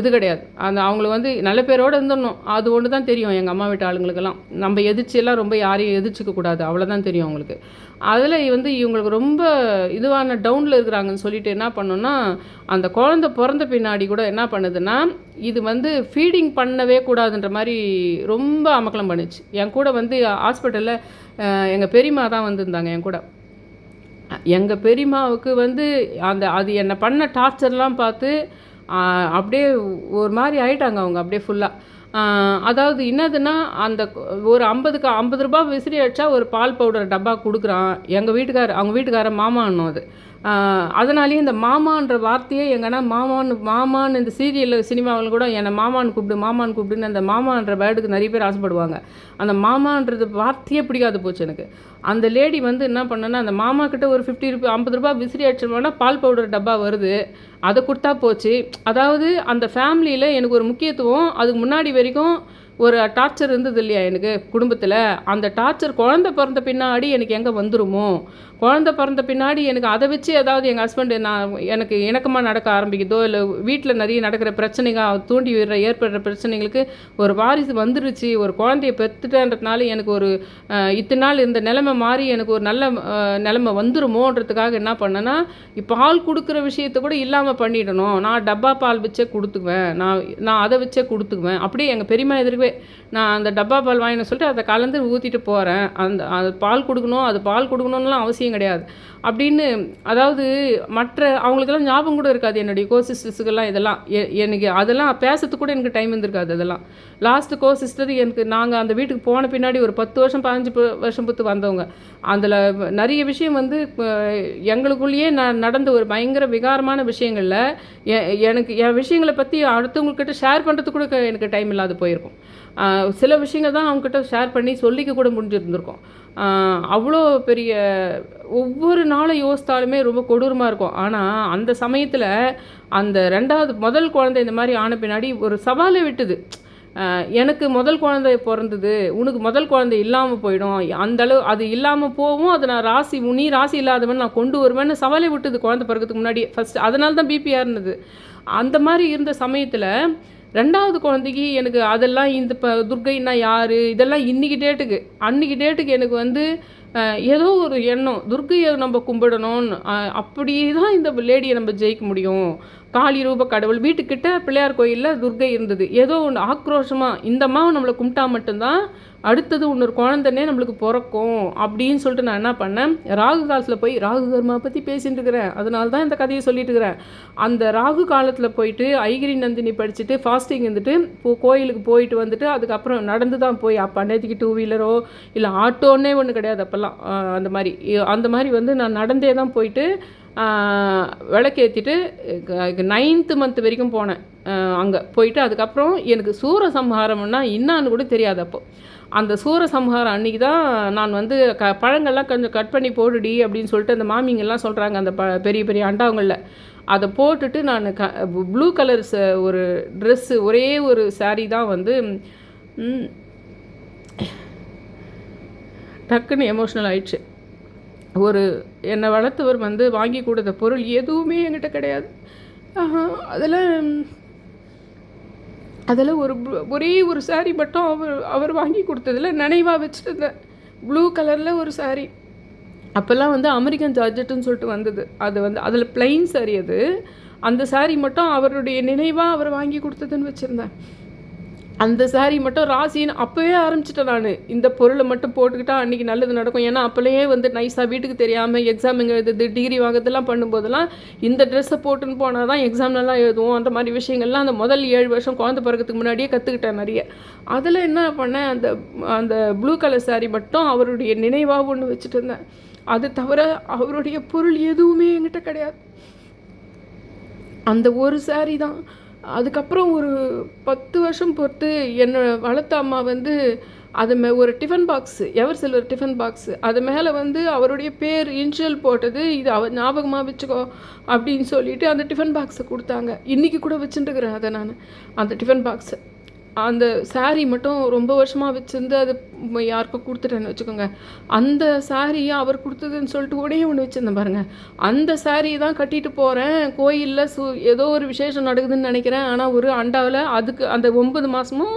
Speaker 1: இது கிடையாது. அவங்கள வந்து நல்ல பேரோடு இருந்துடணும், அது ஒன்று தான் தெரியும் எங்கள் அம்மா வீட்டு ஆளுங்களுக்கெல்லாம். நம்ம எதிர்ச்சியெல்லாம் ரொம்ப யாரையும் எதிர்ச்சிக்க கூடாது, அவ்வளோதான் தெரியும் அவங்களுக்கு. அதில் வந்து இவங்களுக்கு ரொம்ப இதுவான டவுனில் இருக்கிறாங்கன்னு சொல்லிட்டு என்ன பண்ணோன்னா, அந்த குழந்தை பிறந்த பின்னாடி கூட என்ன பண்ணுதுன்னா, இது வந்து ஃபீடிங் பண்ணவே கூடாதுன்ற மாதிரி ரொம்ப அமக்கலம் பண்ணிச்சு. என் கூட வந்து ஹாஸ்பிட்டலில் எங்கள் பெரியம்மா தான் வந்திருந்தாங்க என் கூட. எங்கள் பெரியம்மாவுக்கு வந்து அது என்னை பண்ண டார்ச்சர்லாம் பார்த்து அப்படியே ஒரு மாதிரி ஆகிட்டாங்க அவங்க, அப்படியே ஃபுல்லாக. அதாவது என்னதுன்னா, அந்த ஒரு 50க்கு ₹50 விசிறி அடிச்சா ஒரு பால் பவுடர் டப்பா குடுக்குறான். அவங்க வீட்டுக்காரர் மாமான்னும் அது. அதனாலேயே இந்த மாமான்ற வார்த்தையே எங்கன்னா மாமான்னு இந்த சினிமாவில் கூட என்னை மாமான்னு கூப்பிடுன்னு அந்த மாமான்ற வேர்டுக்கு நிறைய பேர் ஆசைப்படுவாங்க. அந்த மாமான்றது வார்த்தையே பிடிக்காது போச்சு எனக்கு. அந்த லேடி வந்து என்ன பண்ணேன்னா, அந்த மாமா கிட்ட ஒரு ₹50 விசிறி அடிச்சோம்னா பால் பவுடர் டப்பா வருது. அதை கொடுத்தா போச்சு. அதாவது அந்த ஃபேமிலியில் எனக்கு ஒரு முக்கியத்துவம் அதுக்கு முன்னாடி வரைக்கும் ஒரு டார்ச்சர் இருந்தது இல்லையா எனக்கு குடும்பத்தில். அந்த டார்ச்சர் குழந்த பிறந்த பின்னாடி எனக்கு எங்கே வந்துருமோ, குழந்த பிறந்த பின்னாடி எனக்கு அதை வச்சு ஏதாவது எங்கள் ஹஸ்பண்டு எனக்கு இணக்கமாக நடக்க ஆரம்பிக்குதோ, இல்லை வீட்டில் நிறைய நடக்கிற பிரச்சனைகள் தூண்டி ஏற்படுற பிரச்சனைகளுக்கு ஒரு வாரிசு வந்துருச்சு, ஒரு குழந்தைய பெற்றுட்டேன்றதுனால எனக்கு ஒரு இத்தனை நாள் இந்த நிலைமை மாறி எனக்கு ஒரு நல்ல நிலைமை வந்துருமோன்றதுக்காக என்ன பண்ணேன்னா, பால் கொடுக்குற விஷயத்தை கூட இல்லாமல் பண்ணிடணும். நான் டப்பா பால் வச்சே கொடுத்துக்குவேன், நான் அதை வச்சே கொடுத்துக்குவேன். அப்படியே எங்கள் பெரியம்மா எதிர்க்கவே நான் அந்த டப்பா பால் வாங்கின சொல்லிட்டு அதை கலந்து ஊற்றிட்டு போகிறேன். அது பால் கொடுக்கணும்லாம் அவசியம் கிடையாது அப்படின்னு. அதாவது அவங்களுக்கெல்லாம் ஞாபகம் கூட இருக்காது என்னுடைய கோசிஸ்டர்ஸுக்கெல்லாம் இதெல்லாம். எனக்கு அதெல்லாம் பேசுறதுக்கு கூட எனக்கு டைம் இருந்திருக்காது. அதெல்லாம் லாஸ்ட்டு கோசிஸ்டர் எனக்கு நாங்கள் அந்த வீட்டுக்கு போன பின்னாடி ஒரு 10 வருஷம் 15 வருஷம் பொறுத்து வந்தவங்க. அதில் நிறைய விஷயம் வந்து எங்களுக்குள்ளேயே நடந்த ஒரு பயங்கர விகாரமான விஷயங்களில் எனக்கு என் விஷயங்களை பற்றி அடுத்தவங்கக்கிட்ட ஷேர் பண்ணுறதுக்கு கூட எனக்கு டைம் இல்லாத போயிருக்கும். சில விஷயங்கள் தான் அவங்கக்கிட்ட ஷேர் பண்ணி சொல்லிக்க கூட முடிஞ்சிருந்துருக்கோம். அவ்வளோ பெரிய ஒவ்வொரு நாளும் யோசித்தாலுமே ரொம்ப கொடூரமாக இருக்கும். ஆனால் அந்த சமயத்தில் அந்த முதல் குழந்தை இந்த மாதிரி ஆன பின்னாடி ஒரு சவாலை விட்டுது. எனக்கு முதல் குழந்தை பிறந்தது, உனக்கு முதல் குழந்தை இல்லாமல் போயிடும், அந்தளவு அது இல்லாமல் போகும், அது நான் நீ ராசி இல்லாதவன் நான் கொண்டு வருவேன்னு சவாலே விட்டுது குழந்தை பிறக்கிறதுக்கு முன்னாடி ஃபஸ்ட்டு. அதனால தான் பிபிஆர் இருந்தது. அந்த மாதிரி இருந்த சமயத்தில் 2வது குழந்தைக்கு எனக்கு அதெல்லாம் இந்த துர்க்கைன்னா யார் இதெல்லாம் அன்றைக்கி டேட்டுக்கு எனக்கு வந்து ஏதோ ஒரு எண்ணம், துர்க்கையை நம்ம கும்பிடணும்னு. அப்படி தான் இந்த லேடியை நம்ம ஜெயிக்க முடியும். காளி ரூப கடவுள் வீட்டுக்கிட்ட பிள்ளையார் கோயிலில் துர்க்கை இருந்தது. ஏதோ ஒன்று ஆக்ரோஷமாக இந்த அம்மாவை நம்மளை கும்பிட்டா மட்டும்தான் அடுத்தது இன்னொரு குழந்தைனே நம்மளுக்கு பிறக்கும் அப்படின்னு சொல்லிட்டு நான் என்ன பண்ணேன், ராகு காலத்தில் போய் ராகு கர்மா பற்றி பேசிகிட்டு இருக்கிறேன். அதனால தான் இந்த கதையை சொல்லிட்டு இருக்கிறேன். அந்த ராகு காலத்தில் போயிட்டு ஐகிரி நந்தினி படிச்சுட்டு ஃபாஸ்டிங் இருந்துட்டு கோயிலுக்கு போயிட்டு வந்துட்டு அதுக்கப்புறம் நடந்து தான் போய் அப்போ அன்னைக்கு 2 வீலரோ இல்லை ஆட்டோன்னே ஒன்று கிடையாது அப்போல்லாம். அந்த மாதிரி வந்து நான் நடந்தே தான் போயிட்டு விளக்கேற்றிட்டு 9th மந்த் வரைக்கும் போனேன். அங்கே போயிட்டு அதுக்கப்புறம் எனக்கு சூரசம்ஹாரம்னா என்னான்னு கூட தெரியாது. அந்த சூரசம்ஹாரம் அன்றைக்கி தான் நான் வந்து பழங்கள்லாம் கொஞ்சம் கட் பண்ணி போடுடி அப்படின்னு சொல்லிட்டு அந்த மாமிங்கெல்லாம் சொல்கிறாங்க. அந்த பெரிய பெரிய அண்டாவங்களில் அதை போட்டுட்டு நான் ப்ளூ கலர் ஒரு ட்ரெஸ்ஸு ஒரே ஒரு சாரீ தான் வந்து டக்குன்னு எமோஷ்னல் ஆயிடுச்சு. என்னை வளர்த்தவர் வந்து வாங்கி கொடுத்த பொருள் எதுவுமே என்கிட்ட கிடையாது. அதில் ஒரே ஒரு சாரீ மட்டும் அவர் வாங்கி கொடுத்ததில் நினைவாக வச்சுட்டு இருந்தேன். ப்ளூ கலரில் ஒரு சாரீ. அப்போல்லாம் வந்து அமெரிக்கன் ஜார்ஜெட்டுன்னு சொல்லிட்டு வந்தது. அது வந்து அதில் பிளைன் சாரீ அது. அந்த சாரீ மட்டும் அவருடைய நினைவாக அவர் வாங்கி கொடுத்ததுன்னு வச்சுருந்தேன். அந்த சாரீ மட்டும் ராசின்னு அப்போவே ஆரம்பிச்சிட்டேன் நான். இந்த பொருளை மட்டும் போட்டுக்கிட்டா அன்றைக்கி நல்லது நடக்கும். ஏன்னா அப்போலேயே வந்து நைஸாக வீட்டுக்கு தெரியாமல் எக்ஸாம் எழுதுது டிகிரி வாங்குறதுலாம் பண்ணும்போதெல்லாம் இந்த ட்ரெஸ்ஸை போட்டுன்னு போனால் தான் எக்ஸாம்லலாம் எழுதுவோம். அந்த மாதிரி விஷயங்கள்லாம் அந்த முதல் 7 வருஷம் குழந்தை பிறக்கிறதுக்கு முன்னாடியே கற்றுக்கிட்டேன் நிறைய. அதில் என்ன பண்ணேன், அந்த ப்ளூ கலர் சாரீ மட்டும் அவருடைய நினைவாக ஒன்று வச்சுட்டு இருந்தேன். அது தவிர அவருடைய பொருள் எதுவுமே என்கிட்ட கிடையாது. அந்த ஒரு சாரீ தான். அதுக்கப்புறம் ஒரு 10 வருஷம் பொறுத்து என்னை வளர்த்த அம்மா வந்து ஒரு tiffin box, ever silver tiffin box, அது மேலே வந்து அவருடைய பேர் இன்ஷியல் போட்டது, இது ஞாபகமாக வச்சுக்கோ அப்படின்னு சொல்லிட்டு அந்த டிஃபன் பாக்ஸை கொடுத்தாங்க. இன்றைக்கி கூட வச்சுட்டுருக்கிறேன் அதை நான். அந்த டிஃபன் பாக்ஸு அந்த சாரீ மட்டும் ரொம்ப வருஷமாக வச்சுருந்து அது யாருக்கும் கொடுத்துட்டேன்னு வச்சுக்கோங்க. அந்த சாரியை அவர் கொடுத்ததுன்னு சொல்லிட்டு ஒன்று வச்சுருந்தேன் பாருங்கள். அந்த சாரீ தான் கட்டிட்டு போகிறேன் கோயிலில். ஏதோ ஒரு விசேஷம் நடக்குதுன்னு நினைக்கிறேன். ஆனால் ஒரு அண்டாவில் அதுக்கு அந்த 9 மாதமும்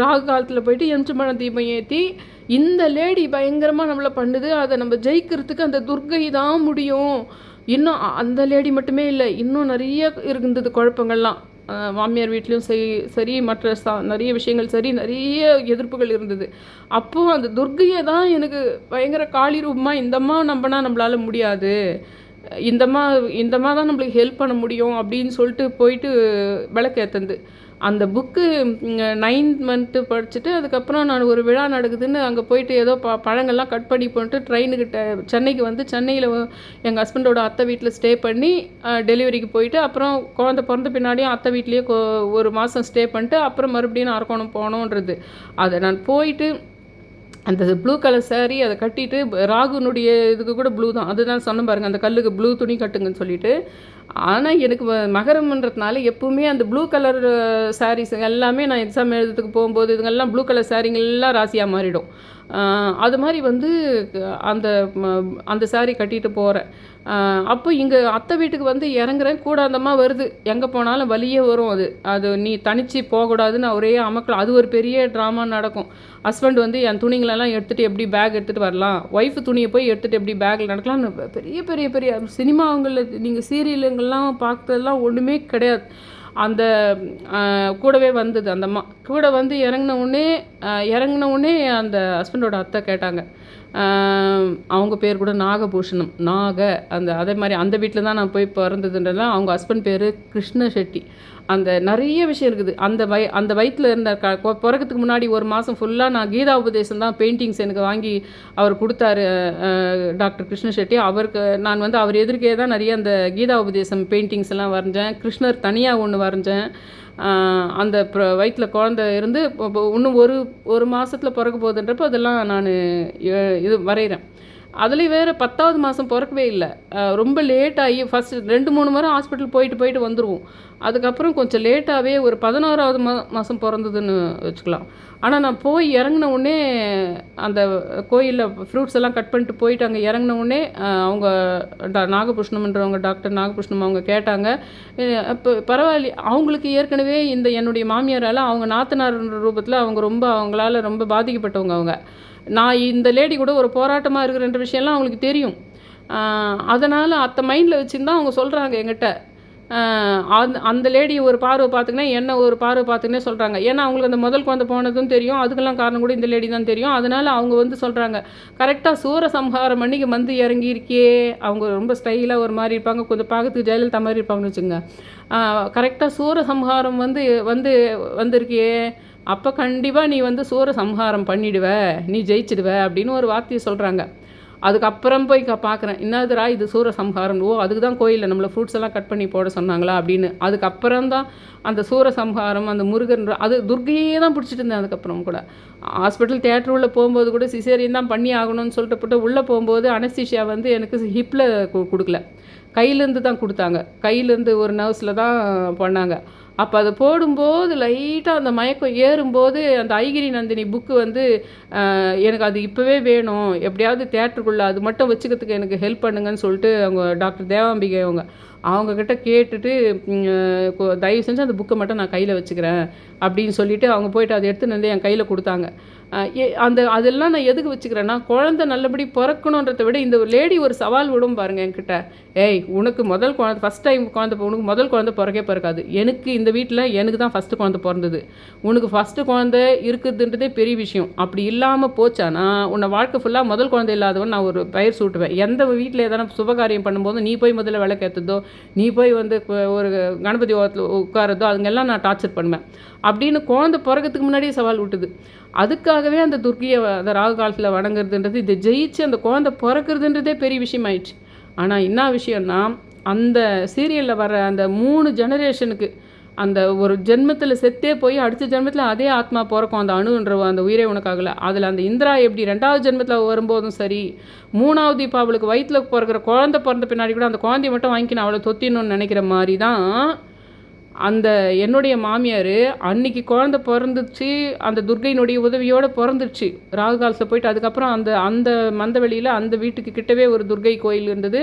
Speaker 1: ராகு காலத்தில் போயிட்டு எம்ச்சம்பழம் தீபம் ஏற்றி இந்த லேடி பயங்கரமாக நம்மளை பண்ணுது. அதை நம்ம ஜெயிக்கிறதுக்கு அந்த துர்க்கை தான் முடியும். இன்னும் அந்த லேடி மட்டுமே இல்லை, இன்னும் நிறைய இருந்தது குழப்பங்கள்லாம். மாமியார் வீட்லேயும் சரி மற்ற நிறைய விஷயங்கள் சரி நிறைய எதிர்ப்புகள் இருந்தது. அப்போது அந்த துர்க்கையை தான் எனக்கு பயங்கர காளி ரூபமாக இந்தம்மா நம்பினா நம்மளால முடியாது, இந்தம்மா தான் நம்மளுக்கு ஹெல்ப் பண்ண முடியும் அப்படின்னு சொல்லிட்டு போயிட்டு விளக்கேற்றுந்து. அந்த புக்கு 9th மந்த்து படிச்சுட்டு அதுக்கப்புறம் நான் ஒரு விழா நடக்குதுன்னு அங்கே போயிட்டு ஏதோ பழங்கள்லாம் கட் பண்ணி போட்டு ட்ரெயினுக்கிட்ட சென்னைக்கு வந்து சென்னையில் எங்கள் ஹஸ்பண்டோட அத்தை வீட்டில் ஸ்டே பண்ணி டெலிவரிக்கு போயிட்டு அப்புறம் குழந்தை பிறந்த பின்னாடியும் அத்தை வீட்லேயே ஒரு மாதம் ஸ்டே பண்ணிட்டு அப்புறம் மறுபடியும் நான் அரக்கோணம் போகணுன்றது. அதை நான் போயிட்டு அந்த ப்ளூ கலர் சாரீ அதை கட்டிட்டு ராகுனுடைய இதுக்கு கூட ப்ளூ தான், அதுதான் சொன்ன பாருங்கள், அந்த கல்லுக்கு ப்ளூ துணி கட்டுங்கன்னு சொல்லிட்டு. ஆனால் எனக்கு மகரம்ன்றதுனால எப்பவுமே அந்த ப்ளூ கலர் சாரீஸ் எல்லாமே நான் எக்ஸாம் எழுதுறதுக்கு போகும்போது இதுங்கெல்லாம் ப்ளூ கலர் சாரீங்கெல்லாம் ராசியாக மாறிடும். அது மாதிரி வந்து அந்த அந்த சாரீ கட்டிட்டு போகிறேன். அப்போ இங்கே அத்தை வீட்டுக்கு வந்து இறங்குறேன், கூட அந்தம்மா வருது, எங்கே போனாலும் வழியே வரும். அது நீ தனித்து போகக்கூடாதுன்னு ஒரே அமக்கலம். அது ஒரு பெரிய ட்ராமா நடக்கும். ஹஸ்பண்ட் வந்து என் துணிங்களெல்லாம் எடுத்துகிட்டு எப்படி பேக் எடுத்துகிட்டு வரலாம், ஒய்ஃபு துணியை போய் எடுத்துகிட்டு எப்படி பேக்கில் நடக்கலாம்னு பெரிய பெரிய பெரிய சினிமாங்களில் நீங்கள் சீரியலுங்கள்லாம் பார்த்ததெல்லாம் ஒன்றுமே கிடையாது. அந்த கூடவே வந்தது அந்த அம்மா. கூட வந்து இறங்கின உடனே அந்த ஹஸ்பண்டோட அத்தை கேட்டாங்க. அவங்க பேர் கூட நாகபூஷணம், அதே மாதிரி அந்த வீட்டில் தான் நான் போய் பிறந்ததுன்றதுலாம். அவங்க ஹஸ்பண்ட் பேர் கிருஷ்ண ஷெட்டி. அந்த நிறைய விஷயம் இருக்குது. அந்த வயிற்றில் இருந்த பிறக்கிறதுக்கு முன்னாடி ஒரு மாதம் ஃபுல்லாக நான் கீதா உபதேசம் தான் பெயிண்டிங்ஸ் எனக்கு வாங்கி அவர் கொடுத்தாரு டாக்டர் கிருஷ்ண ஷெட்டி. அவருக்கு நான் வந்து அவர் எதிர்க்கே தான் நிறைய அந்த கீதா உபதேசம் பெயிண்டிங்ஸ் எல்லாம் வரைஞ்சேன். கிருஷ்ணர் தனியாக ஒன்று வரைஞ்சேன். அந்த வயிற்றில் குழந்தை இருந்து இன்னும் ஒரு மாதத்தில் பிறக்க போகுதுன்றப்போ அதெல்லாம் நான் இது வரைகிறேன். அதுலேயும் வேறு 10வது மாதம் பிறக்கவே இல்லை. ரொம்ப லேட்டாகி ஃபஸ்ட்டு 2-3 முறை ஹாஸ்பிட்டல் போயிட்டு வந்துடுவோம். அதுக்கப்புறம் கொஞ்சம் லேட்டாகவே ஒரு 11வது மாதம் பிறந்ததுன்னு வச்சுக்கலாம். ஆனால் நான் போய் இறங்கின உடனே அந்த கோயிலில் ஃப்ரூட்ஸ் எல்லாம் கட் பண்ணிட்டு போயிட்டு அங்கே இறங்கின உடனே அவங்க நாகபூஷணம்ன்றவங்க டாக்டர் நாகபூஷணம் அவங்க கேட்டாங்க. இப்போ பரவாயில்ல, அவங்களுக்கு ஏற்கனவே என்னுடைய மாமியாரால் அவங்க நாத்தனார் ரூபத்தில் அவங்களால ரொம்ப பாதிக்கப்பட்டவங்க அவங்க. நான் இந்த லேடி கூட ஒரு போராட்டமாக இருக்கிறன்ற விஷயம்லாம் அவங்களுக்கு தெரியும். அதனால் அத்தை மைண்டில் வச்சுருந்தா அவங்க சொல்கிறாங்க என்கிட்ட. அந்த லேடி ஒரு பார்வை பார்த்துக்கினே என்ன ஒரு பார்வை பார்த்துக்கினே சொல்கிறாங்க. ஏன்னா அவங்களுக்கு அந்த முதல் குழந்தை போனதும் தெரியும், அதுக்கெல்லாம் காரணம் கூட இந்த லேடி தான் தெரியும். அதனால் அவங்க வந்து சொல்கிறாங்க, கரெக்டாக சூரசம்ஹாரம் அன்றைக்கி வந்து இறங்கியிருக்கே. அவங்க ரொம்ப ஸ்டைலாக ஒரு மாதிரி இருப்பாங்க, கொஞ்சம் பார்க்கறதுக்கு ஜெயலலிதா மாதிரி இருப்பாங்கன்னு வச்சுங்க. கரெக்டாக சூரசம்ஹாரம் வந்திருக்கியே, அப்போ கண்டிப்பாக நீ வந்து சூரசம்ஹாரம் பண்ணிடுவ, நீ ஜெயிச்சிடுவ அப்படின்னு ஒரு வார்த்தையை சொல்கிறாங்க. அதுக்கப்புறம் போய் பார்க்குறேன், என்னதுரா இது சூரசம்ஹாரம், ஓ அதுக்கு தான் கோயிலில் நம்மளை ஃப்ரூட்ஸ் எல்லாம் கட் பண்ணி போட சொன்னாங்களா அப்படின்னு. அதுக்கப்புறம் தான் அந்த சூரசம்ஹாரம், அந்த முருகன், அது துர்கையே தான் பிடிச்சிட்டு இருந்தேன். அதுக்கப்புறம் கூட ஹாஸ்பிட்டல் தியேட்டர் உள்ளே போகும்போது கூட சிசேரியன் தான் பண்ணி ஆகணும்னு சொல்லிட்டு போட்டு உள்ளே போகும்போது அனஸ்தீஷியா வந்து எனக்கு ஹிப்பில் கொடுக்கல, கையிலேருந்து தான் கொடுத்தாங்க. கையிலேருந்து ஒரு நர்ஸில் தான் பண்ணாங்க. அப்போ அதை போடும்போது லைட்டாக அந்த மயக்கம் ஏறும்போது அந்த ஐகிரி நந்தினி புக்கு வந்து எனக்கு அது இப்போவே வேணும், எப்படியாவது தியேட்டருக்குள்ளே அது மட்டும் வச்சுக்கிறதுக்கு எனக்கு ஹெல்ப் பண்ணுங்கன்னு சொல்லிட்டு அவங்க டாக்டர் தேவாம்பிகை அவங்கக்கிட்ட கேட்டுட்டு தயவு செஞ்சு அந்த புக்கை மட்டும் நான் கையில் வச்சுக்கிறேன் அப்படின்னு சொல்லிவிட்டு அவங்க போய்ட்டு அதை எடுத்துன்னு வந்து என் கையில் கொடுத்தாங்க. அதெல்லாம் நான் எதுக்கு வச்சுக்கிறேன்னா, குழந்தை நல்லபடி பிறக்கணுன்றதை விட இந்த லேடி ஒரு சவால் விடும் பாருங்கள் என்கிட்ட. ஏய் உனக்கு முதல் குழந்தை ஃபஸ்ட் டைம் உனக்கு முதல் குழந்தை பிறக்காது. எனக்கு இந்த வீட்டில் எனக்கு தான் ஃபஸ்ட்டு குழந்தை பிறந்தது. உனக்கு ஃபஸ்ட்டு குழந்தை இருக்குதுன்றதே பெரிய விஷயம். அப்படி இல்லாமல் போச்சானா உன்னை வாழ்க்கை ஃபுல்லாக முதல் குழந்தை இல்லாதவன் நான் ஒரு பெயர் சூட்டுவேன். எந்த வீட்டில் எதனா சுபகாரியம் பண்ணும்போது நீ போய் முதல்ல விளக்கேற்றதோ, நீ போய் வந்து ஒரு கணபதி ஓரத்தில் உட்காரதோ, அதுங்கெல்லாம் நான் டார்ச்சர் பண்ணுவேன் அப்படின்னு குழந்தை பிறக்கிறதுக்கு முன்னாடியே சவால் விட்டுது. அதுக்காகவே அந்த துர்க்கியை அந்த ராகு காலத்தில் வணங்குறதுன்றது, இதை ஜெயிச்சு அந்த குழந்தை பிறக்கிறதுன்றதே பெரிய விஷயம் ஆயிடுச்சு. ஆனால் என்ன விஷயம்னா, அந்த சீரியலில் வர அந்த 3 ஜெனரேஷனுக்கு அந்த ஒரு ஜென்மத்தில் செத்தே போய் அடுத்த ஜென்மத்தில் அதே ஆத்மா பிறக்கும். அந்த அணுன்ற அந்த உயிரே உனக்காகல. அதில் அந்த இந்திரா எப்படி 2வது ஜென்மத்தில் வரும்போதும் சரி, 3வது இப்போ அவளுக்கு வயிற்றில் பிறக்கிற குழந்தை பிறந்த பின்னாடி கூட அந்த குழந்தைய மட்டும் வாங்கிக்கணும் அவளை தொத்திடணும்னு நினைக்கிற மாதிரி தான் அந்த என்னுடைய மாமியார் அன்னைக்கு குழந்தை பிறந்துச்சு, அந்த துர்கையினுடைய உதவியோடு பிறந்துருச்சு ராகு காலத்தில் போயிட்டு. அதுக்கப்புறம் அந்த மந்தவெளியில் அந்த வீட்டுக்கு கிட்டவே ஒரு துர்கை கோயில் இருந்தது.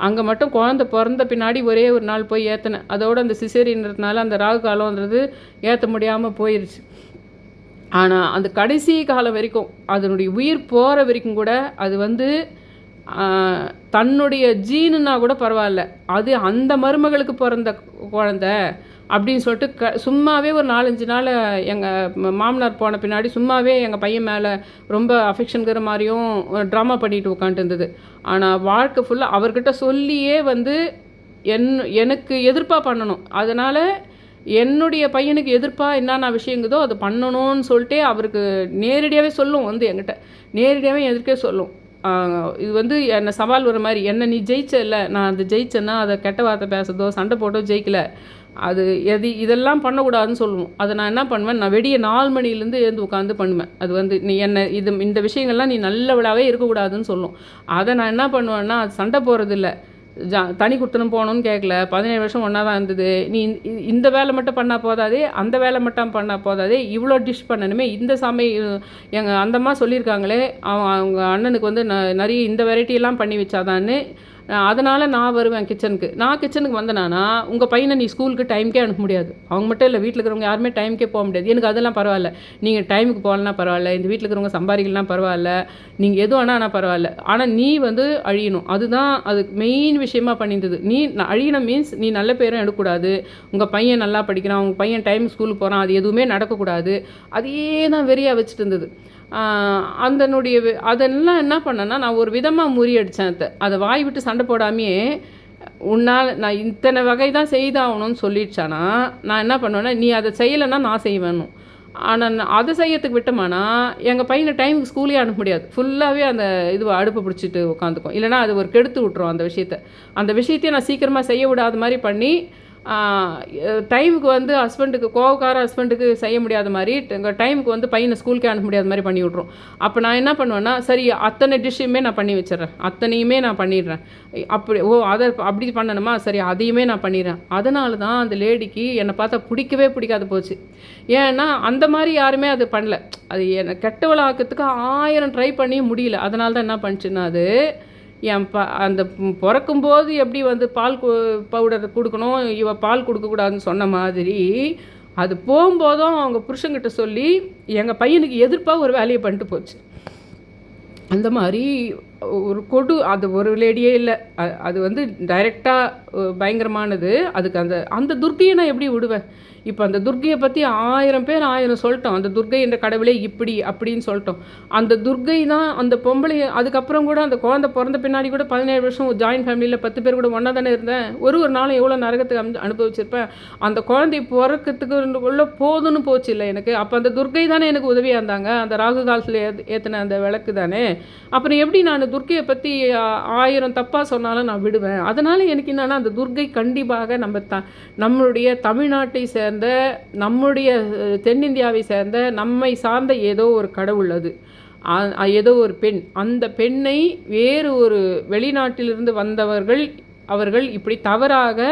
Speaker 1: அங்கே மட்டும் குழந்தை பிறந்த பின்னாடி ஒரே ஒரு நாள் போய் ஏற்றினேன். அதோடு அந்த சிசேரியன்றதுனால அந்த ராகு காலம்ன்றது ஏற்ற முடியாமல் போயிடுச்சு. ஆனால் அந்த கடைசி காலம் வரைக்கும் அதனுடைய உயிர் போகிற வரைக்கும் கூட அது வந்து தன்னுடைய ஜீனுன்னா கூட பரவாயில்ல, அது அந்த மருமகளுக்கு பிறந்த குழந்தை அப்படின்னு சொல்லிட்டு சும்மாவே ஒரு 4-5 நாள் எங்கள் மாமனார் போன பின்னாடி சும்மாவே எங்கள் பையன் மேலே ரொம்ப அஃபெக்ஷனுங்கிற மாதிரியும் ட்ராமா பண்ணிட்டு உட்காந்துட்டு இருந்தது. ஆனால் வாழ்க்கை ஃபுல்லாக அவர்கிட்ட சொல்லியே வந்து எனக்கு எதிர்ப்பாக பண்ணணும். அதனால் என்னுடைய பையனுக்கு எதிர்ப்பாக என்னென்ன விஷயங்குதோ அது பண்ணணும்னு சொல்லிட்டு அவருக்கு நேரடியாகவே சொல்லும், வந்து என்கிட்ட நேரடியாகவே எதிர்க்கே சொல்லும். இது வந்து என்னை சவால் வர மாதிரி, என்ன நீ ஜெயிச்ச இல்லை, நான் அது ஜெயிச்சேன்னா அதை கெட்ட வார்த்தை பேசுறதோ சண்டை போட்டோ ஜெயிக்கல, அது இதெல்லாம் பண்ணக்கூடாதுன்னு சொல்லுவோம். அதை நான் என்ன பண்ணுவேன், நான் வெடிய 4 மணிலேருந்து எழுந்து உட்காந்து பண்ணுவேன். அது வந்து நீ என்ன இந்த விஷயங்கள்லாம் நீ நல்லவளாகவே இருக்கக்கூடாதுன்னு சொல்லும். அதை நான் என்ன பண்ணுவேன்னா, அது சண்டை போகிறதில்ல, தனி கொடுத்தனும் போகணுன்னு கேட்கல, 17 வருஷம் ஒன்றா தான் இருந்தது, நீ இந்த வேலை மட்டும் பண்ணால் போதாதே, அந்த வேலை மட்டும் பண்ணால் போதாதே, இவ்வளோ டிஷ் பண்ணணுமே, இந்த எங்கள் அந்தம்மா சொல்லியிருக்காங்களே, அவங்க அண்ணனுக்கு வந்து நிறைய இந்த வெரைட்டியெல்லாம் பண்ணி வச்சாதான்னு. அதனால் நான் வருவேன் கிச்சனுக்கு. நான் கிச்சனுக்கு வந்தேனானா உங்கள் பையனை நீ ஸ்கூலுக்கு டைமுக்கே அனுப்ப முடியாது. அவங்க மட்டும் இல்லை, வீட்டில் இருக்கிறவங்க யாருமே டைமுக்கே போக முடியாது. எனக்கு அதெல்லாம் பரவாயில்ல, நீங்கள் டைமுக்கு போகலன்னா பரவாயில்ல, இந்த வீட்டில் இருக்கிறவங்க சம்பாதிக்கலாம் பரவாயில்ல, நீங்கள் எதுவும் ஆனால் பரவாயில்ல, ஆனால் நீ வந்து அழியணும். அதுதான் அது மெயின் விஷயமா பண்ணியிருந்தது. நீ அழியணும் மீன்ஸ் நீ நல்ல பேரும் எடுக்கக்கூடாது, உங்கள் பையன் நல்லா படிக்கிறான், உங்கள் பையன் டைம் ஸ்கூலுக்கு போகிறான், அது எதுவுமே நடக்கக்கூடாது. அதையே தான் வெறியாக வச்சுட்டு இருந்தது. அதெல்லாம் என்ன பண்ணேன்னா, நான் ஒரு விதமாக முறியடித்தேன். அதை வாய் விட்டு சண்டை போடாமையே, உன்னால் நான் இத்தனை வகை தான் செய்தாகணும்னு சொல்லிடுச்சானா, நான் என்ன பண்ணுவேன்னா, நீ அதை செய்யலைன்னா நான் செய்வேணும். ஆனால் அதை செய்யறதுக்கு விட்டோமானா எங்கள் பையனை டைமுக்கு ஸ்கூலே அனுப்ப முடியாது. ஃபுல்லாகவே அந்த அடுப்பு பிடிச்சிட்டு உட்காந்துக்கும். இல்லைனா அது ஒரு கெடுத்து விட்ரும். அந்த விஷயத்தையும் நான் சீக்கிரமாக செய்ய விடாத மாதிரி பண்ணி, டைமுக்கு வந்து கோவக்கார ஹஸ்பண்டுக்கு செய்ய முடியாத மாதிரி, டைமுக்கு வந்து பையனை ஸ்கூலுக்கே அனுப்ப முடியாத மாதிரி பண்ணி விட்ருவோம். அப்போ நான் என்ன பண்ணுவேன்னா, சரி அத்தனை டிஷ்ஷுமே நான் பண்ணி வச்சிட்றேன், அத்தனையுமே நான் பண்ணிடுறேன். அதை அப்படி பண்ணணுமா, சரி அதையுமே நான் பண்ணிடுறேன். அதனால தான் அந்த லேடிக்கு என்னை பார்த்தா பிடிக்கவே பிடிக்காது போச்சு. ஏன்னா அந்த மாதிரி யாருமே அது பண்ணல. அது என்னை கெட்டவளாக்கிறதுக்கு 1000 ட்ரை பண்ணி முடியல. அதனால தான் என்ன பண்ணிச்சுன்னா, அது அந்த பிறக்கும்போது எப்படி வந்து பால் பவுடர் கொடுக்கணும், பால் கொடுக்கக்கூடாதுன்னு சொன்ன மாதிரி, அது போகும்போதும் அவங்க புருஷங்கிட்ட சொல்லி எங்கள் பையனுக்கு எதிர்ப்பாக ஒரு வேலையை பண்ணிட்டு போச்சு. அந்த மாதிரி ஒரு அது ஒரு லேடியே இல்லை, அது வந்து டைரெக்டாக பயங்கரமானது. அதுக்கு அந்த துர்க்கையை நான் எப்படி விடுவேன்? இப்போ அந்த துர்க்கையை பற்றி 1000 பேர் 1000 சொல்லிட்டோம். அந்த துர்க்கை என்ற கடவுளே இப்படி அப்படின்னு சொல்லிட்டோம். அந்த துர்க்கை தான் அந்த பொம்பளை. அதுக்கப்புறம் கூட அந்த குழந்தை பிறந்த பின்னாடி கூட 17 வருஷம் ஜாயின்ட் ஃபேமிலியில் 10 பேர் கூட ஒன்றா தானே இருந்தேன். ஒரு நாளும் எவ்வளோ நரகத்துக்கு அனுபவிச்சிருப்பேன். அந்த குழந்தை பிறக்கிறதுக்கு உள்ள போதுன்னு போச்சு இல்லை எனக்கு. அப்போ அந்த துர்க்கை தானே எனக்கு உதவியாக இருந்தாங்க. அந்த ராகு காலத்தில் ஏற்றின அந்த விளக்கு தானே. அப்புறம் எப்படி நான் துர்க்கையை பற்றி 1000 தப்பாக சொன்னாலும் நான் விடுவேன்? அதனால் எனக்கு என்னென்னா, அந்த துர்க்கை கண்டிப்பாக நம்மளுடைய தமிழ்நாட்டை சேர்ந்த, நம்முடைய தென்னிந்தியாவை சேர்ந்த, நம்மை சார்ந்த ஏதோ ஒரு கடவுள். அது ஏதோ ஒரு பெண். அந்த பெண்ணை வேறு ஒரு வெளிநாட்டிலிருந்து அவர்கள் இப்படி தவறாக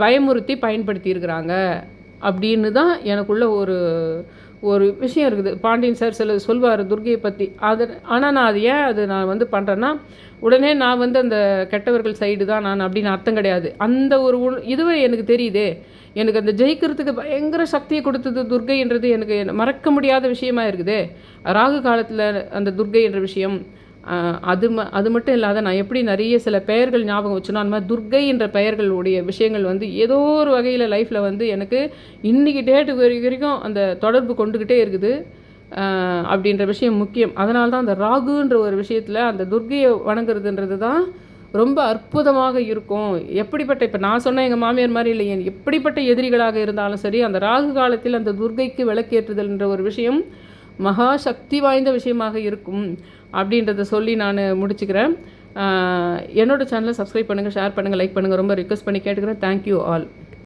Speaker 1: பயமுறுத்தி பயன்படுத்தியிருக்கிறாங்க அப்படின்னு தான் எனக்குள்ள ஒரு விஷயம் இருக்குது. பாண்டியன் சார் சொல்வார் துர்க்கையை பற்றி. ஆனால் நான் நான் வந்து பண்ணுறேன்னா, உடனே நான் வந்து அந்த கெட்டவர்கள் சைடு தான் நான் அப்படின்னு அர்த்தம் கிடையாது. அந்த இதுவே எனக்கு தெரியுதே. எனக்கு அந்த ஜெயிக்கிறதுக்கு பயங்கர சக்தியை கொடுத்தது துர்க்கைன்றது எனக்கு மறக்க முடியாத விஷயமா இருக்குது. ராகு காலத்தில் அந்த துர்க்கை என்ற விஷயம், அது மட்டும் இல்லாத நான் எப்படி நிறைய சில பெயர்கள் ஞாபகம் வச்சுனோ, அந்த மாதிரி துர்க்கை என்ற பெயர்களுடைய விஷயங்கள் வந்து ஏதோ ஒரு வகையில் லைஃப்பில் வந்து எனக்கு இன்றைக்கி டேட்டு வரைக்கும் அந்த தொடர்பு கொண்டுக்கிட்டே இருக்குது அப்படின்ற விஷயம் முக்கியம். அதனால தான் அந்த ராகுன்ற ஒரு விஷயத்தில் அந்த துர்க்கையை வணங்குறதுன்றது தான் ரொம்ப அற்புதமாக இருக்கும். இப்போ நான் சொன்ன எங்கள் மாமியார் மாதிரி இல்லை, எப்படிப்பட்ட எதிரிகளாக இருந்தாலும் சரி, அந்த ராகு காலத்தில் அந்த துர்க்கைக்கு விளக்கேற்றுதல்ன்ற ஒரு விஷயம் மகா சக்தி வாய்ந்த விஷயமாக இருக்கும் அப்படின்றத சொல்லி நான் முடிச்சுக்கிறேன். என்னோடய சேனலை சப்ஸ்கிரைப் பண்ணுங்கள், ஷேர் பண்ணுங்கள், லைக் பண்ணுங்கள். ரொம்ப ரிக்வெஸ்ட் பண்ணி கேட்டுக்கிறேன். Thank you all.